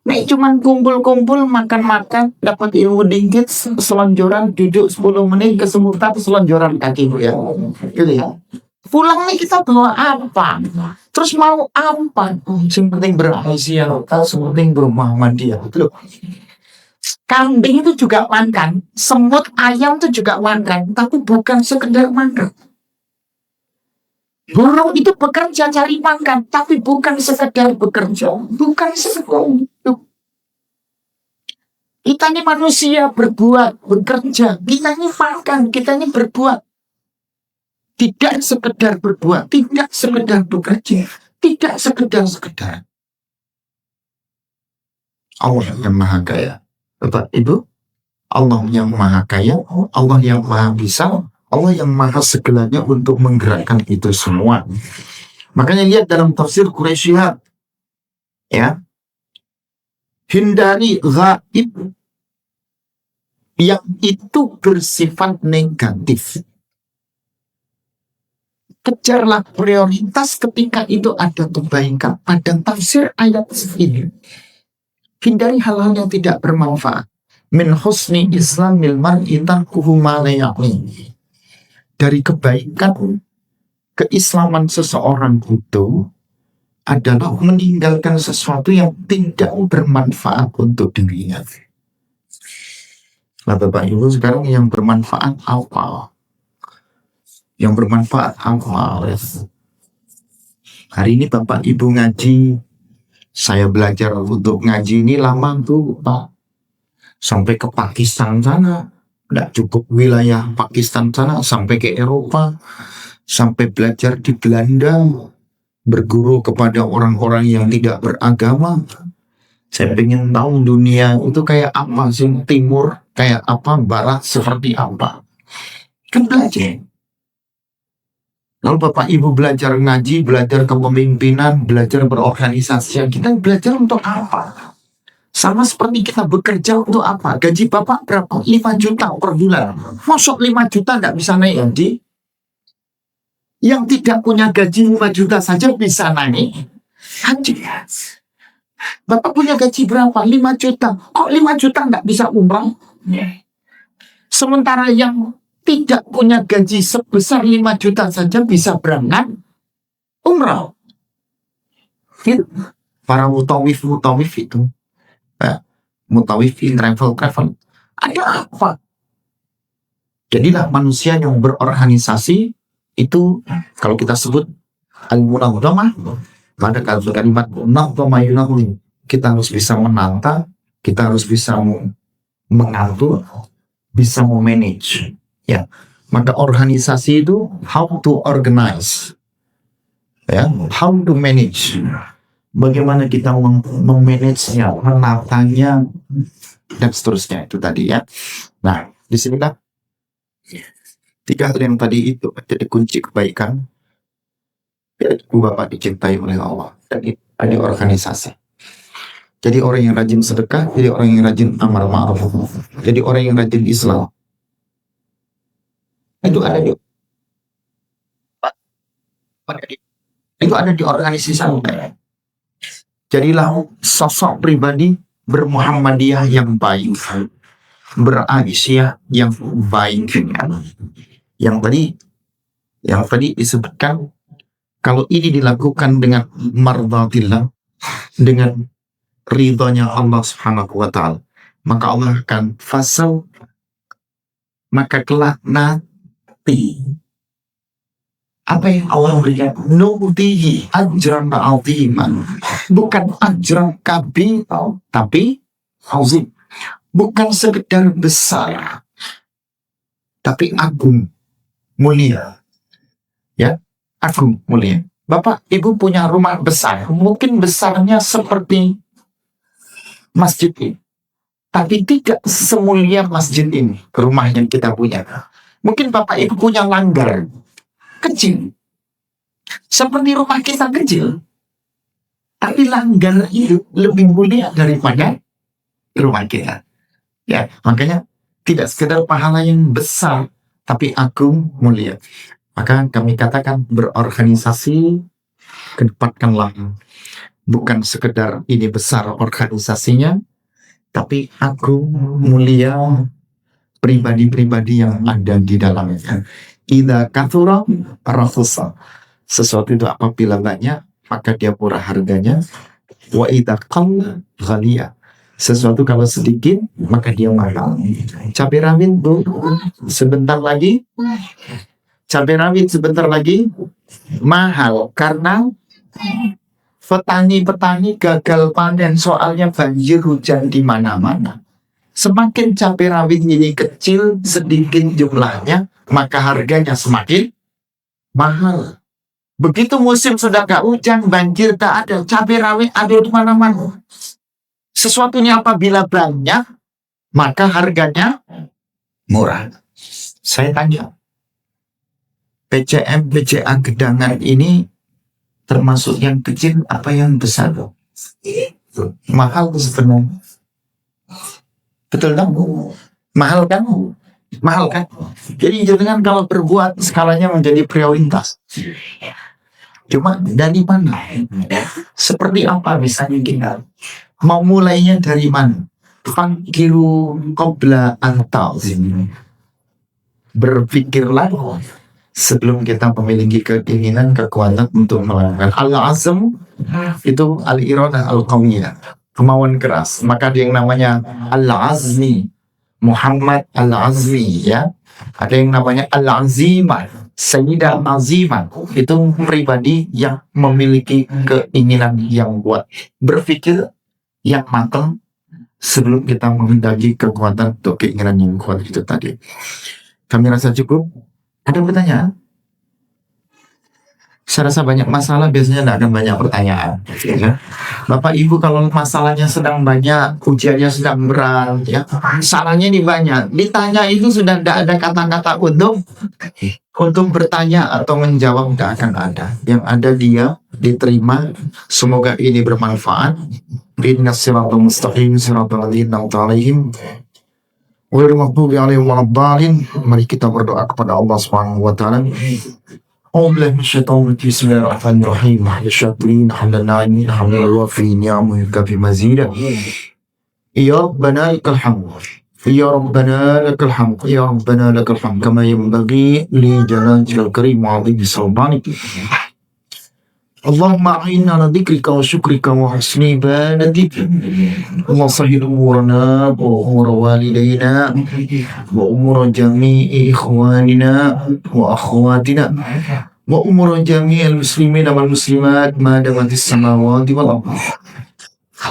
Nek cuman kumpul-kumpul, makan-makan, dapat ilmu dikit, selonjoran, duduk 10 menit, kesemutan, selonjoran kaki ya, gitu ya. Pulang nih kita bawa apa? Terus mau apa? Yang penting beraisyah, yang penting bermuhammadiyah. Loh. Kambing itu juga makan, semut, ayam itu juga makan, tapi bukan sekedar makan. Burung itu bekerja cari makan, tapi bukan sekedar bekerja, bukan sekedar itu. Kita ini manusia berbuat, bekerja, kita ini makan, kita ini berbuat. Tidak sekedar berbuat, tidak sekedar bekerja, tidak sekedar. Allah yang maha kaya. Bapak Ibu, Allah yang maha kaya, Allah yang maha bisa, Allah yang maha segalanya untuk menggerakkan itu semua. Makanya lihat dalam tafsir Quraisyhat, ya, hindari ghaib yang itu bersifat negatif. Kejarlah prioritas ketika itu ada kebaikan. Pada tafsir ayat ini, hindari hal-hal yang tidak bermanfaat. Min husni islamil mar'i tarkuhu ma la ya'ni. Dari kebaikan keislaman seseorang itu adalah meninggalkan sesuatu yang tidak bermanfaat untuk dirinya. Nah, Bapak Ibu, sekarang yang bermanfaat apa? Yang bermanfaat apa? Hari ini Bapak Ibu ngaji, saya belajar untuk ngaji ini lama tuh Pak, sampai ke Pakistan sana, tidak cukup wilayah Pakistan sana, sampai ke Eropa, sampai belajar di Belanda, berguru kepada orang-orang yang tidak beragama. Saya ingin tahu dunia itu kayak apa sih, timur kayak apa, barat seperti apa, kan belajar. Kalau Bapak Ibu belajar ngaji, belajar kepemimpinan, belajar berorganisasi, kita belajar untuk apa? Sama seperti kita bekerja untuk apa? Gaji Bapak berapa? 5 juta per bulan. Masuk 5 juta nggak bisa naik gaji? Yang tidak punya gaji 5 juta saja bisa naik haji. Bapak punya gaji berapa? 5 juta. Kok 5 juta nggak bisa umrah? Sementara yang tidak punya gaji sebesar 5 juta saja bisa berangkat umrah. Para mutawif itu, mutawifin, travel. Ada apa? Jadilah manusia yang berorganisasi itu kalau kita sebut al-munadzamah, pada kalimat munadzamah yunadzim, kita harus bisa menata, kita harus bisa mengatur, bisa memanage. Ya, maka organisasi itu how to organize, ya, how to manage. Bagaimana kita memanagenya, menatanya, dan seterusnya itu tadi ya. Nah, di sini lah 3 hal yang tadi itu menjadi kunci kebaikan. Ibu bapak dicintai oleh Allah dan itu ada organisasi. Jadi orang yang rajin sedekah, jadi orang yang rajin amal ma'ruf, jadi orang yang rajin Islam. Itu ada di organisasi. Jadilah sosok pribadi bermuhammadiyah yang baik, beraisyah yang baik. Yang tadi disebutkan, kalau ini dilakukan dengan mardhatillah, dengan ridhonya Allah Subhanahu wa ta'ala, maka Allah akan fasal, maka kelak nanti apa yang Allah berikan, nutihi ajran aziman, bukan ajran kabir, tapi azim, bukan sekedar besar, tapi agung, mulia. Ya, agung, mulia. Bapak, Ibu punya rumah besar, mungkin besarnya seperti masjid ini, tapi tidak semulia masjid ini, rumah yang kita punya. Mungkin Bapak Ibu punya langgar kecil, seperti rumah kita kecil, tapi langgar itu lebih mulia daripada rumah kita. Ya, makanya tidak sekedar pahala yang besar, tapi agung, mulia. Maka kami katakan berorganisasi, kedepankanlah bukan sekedar ini besar organisasinya, tapi agung, mulia, pribadi-pribadi yang ada di dalamnya. Idza kathura rakhasa. Sesuatu itu apabila banyak, maka dia murah harganya. Wa idza qalla ghaliya. Sesuatu kalau sedikit, maka dia mahal. Cabai rawit, Bu, sebentar lagi mahal karena petani-petani gagal panen, soalnya banjir hujan di mana-mana. Semakin cabai rawit ini kecil, sedikit jumlahnya, maka harganya semakin mahal. Begitu musim sudah gak hujan, banjir tak ada, cabai rawit ada di mana-mana. Sesuatunya apabila banyak, maka harganya murah. Saya tanya, PCM, PCA Gedangan ini termasuk yang kecil apa yang besar? Mahal sebenarnya. Betul kan? Mahal kan? Mahal kan? Jadi jangan kalau berbuat skalanya menjadi prioritas. Cuma dari mana? Seperti apa misalnya kita? Mau mulainya dari mana? Fakiru qabla antal. Berpikirlah sebelum kita memiliki keinginan, kekuatan untuk melakukan. Al-azam itu al-iradah al-qawiyah, kemauan keras. Maka ada yang namanya Al-Azmi, Muhammad Al-Azmi, ya. Ada yang namanya Al-Azimah, Sayyidah Azimah. Itu pribadi yang memiliki keinginan yang kuat, berpikir yang matang sebelum kita menghendaki kekuatan untuk keinginan yang kuat itu tadi. Kami rasa cukup. Ada pertanyaan? Saya rasa banyak masalah biasanya tidak akan banyak pertanyaan. Ya. Bapak Ibu kalau masalahnya sedang banyak, ujiannya sedang berat, ya, salahnya ini banyak. Ditanya itu sudah tidak ada kata-kata untuk bertanya atau menjawab, tidak akan ada. Yang ada dia diterima. Semoga ini bermanfaat. Ihdinas siratal mustaqim, siratal ladzina an'amta 'alaihim ghairil maghdubi 'alaihim waladdallin. Mari kita berdoa kepada Allah Subhanahu wa taala. Bismillahirrahmanirrahim. Syakirin hamdan hamdan wafi ni'amahu kafi mazidah. Ya Rabbana lakal hamd. Ya Rabbana lakal hamd. Ya Rabbana lakal hamd kama yanbaghi li jalalil karim wa 'azimi sultanik. اللهم أعنا على ذكرك وشكرك وحسن عبادتك. اللهم سهل أمورنا وأمور والدينا وأمور جميع إخواننا وأخواتنا وأمور جميع المسلمين والمسلمات ما دامت السماوات والأرض.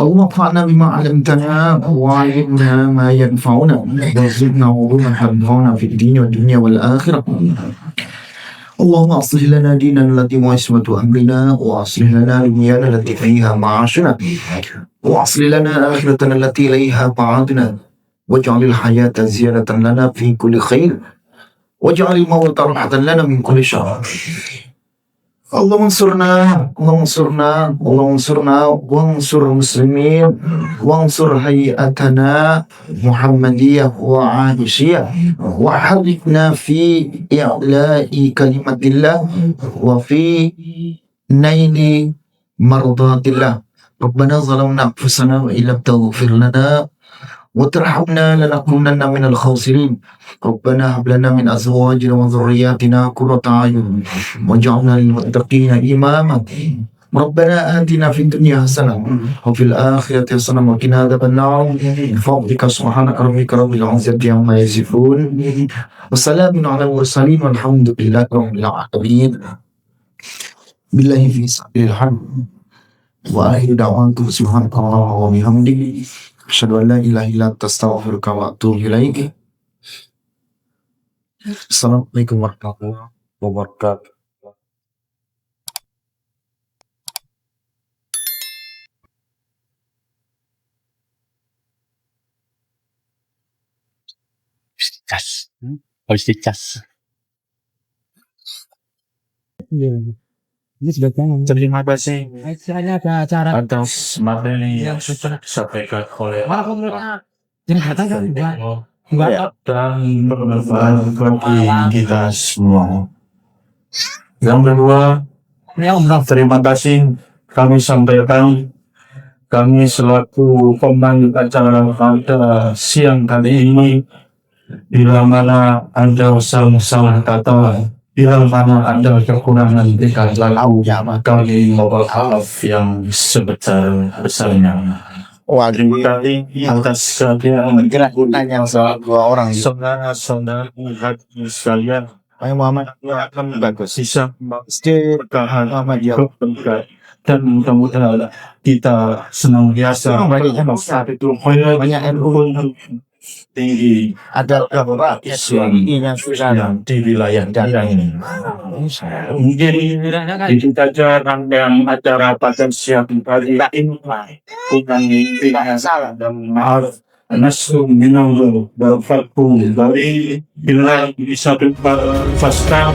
اللهم انفعنا بما علمتنا وعلمنا ما ينفعنا وزدنا علوما تنفعنا في الدين والدنيا والآخرة. اللهم أصلح لنا ديننا التي هو عصمة أمرنا وأصلح لنا دنيانا التي فيها معاشنا وأصلح لنا آخرتنا التي إليها معادنا واجعل الحياة زيادة لنا في كل خير واجعل الموت راحة لنا من كل شر. اللهم انصرنا اللهم انصرنا اللهم انصرنا وانصر المسلمين وانصر هيئتنا محمدية وعائشية وحركنا في إعلاء كلمة الله وفي نيل مرضات الله. ربنا ظلمنا أنفسنا وإن لم تغفر لنا وترحمنا لنكونن من الخاسرين. ربنا هب لنا من أزواجنا وذرياتنا قرة أعين واجعلنا للمتقين إماما. ربنا آتنا في الدنيا حسنة وفي الآخرة حسنة وقنا عذاب النار. بفضلك سبحانك ربك رب العزة عما يصفون وسلام على المرسلين والحمد لله رب العالمين. بالله في سبيل الحمد وآخر دعوانا سبحانك اللهم وبحمدك أشهد أن لا إله إلا أنت أستغفرك وأتوب إليك. Assalamualaikum warahmatullahi wabarakatuh. Cas. Harus dicas. Ini sudah jangan. Terima kasih Saya ada acara. atas materi yang sudah disampaikan oleh Yang datang kan enggak. dan bermanfaat bagi kita semua. Yang kedua, terima kasih kami sampaikan, kami selaku pemandu acara pada siang kali ini, bila mana ada salah kata, bila mana ada kekurangan di kata kami mohon maaf yang sebesar-besarnya. Terima kasih atas kalian Tanya soal dua orang. saudara-saudara hati sekalian. Muhammad akan bagus. Bisa bertahan dan mudah-mudahan kita senantiasa banyak tinggi Ada beberapa Islam yang sudah yang di wilayah daerah ini. Mungkin itu saja rangkaian acara pada siang hari ini. Bukan salah dan maaf. Nasrum minallah barakatuh dari bila bisa berfaskan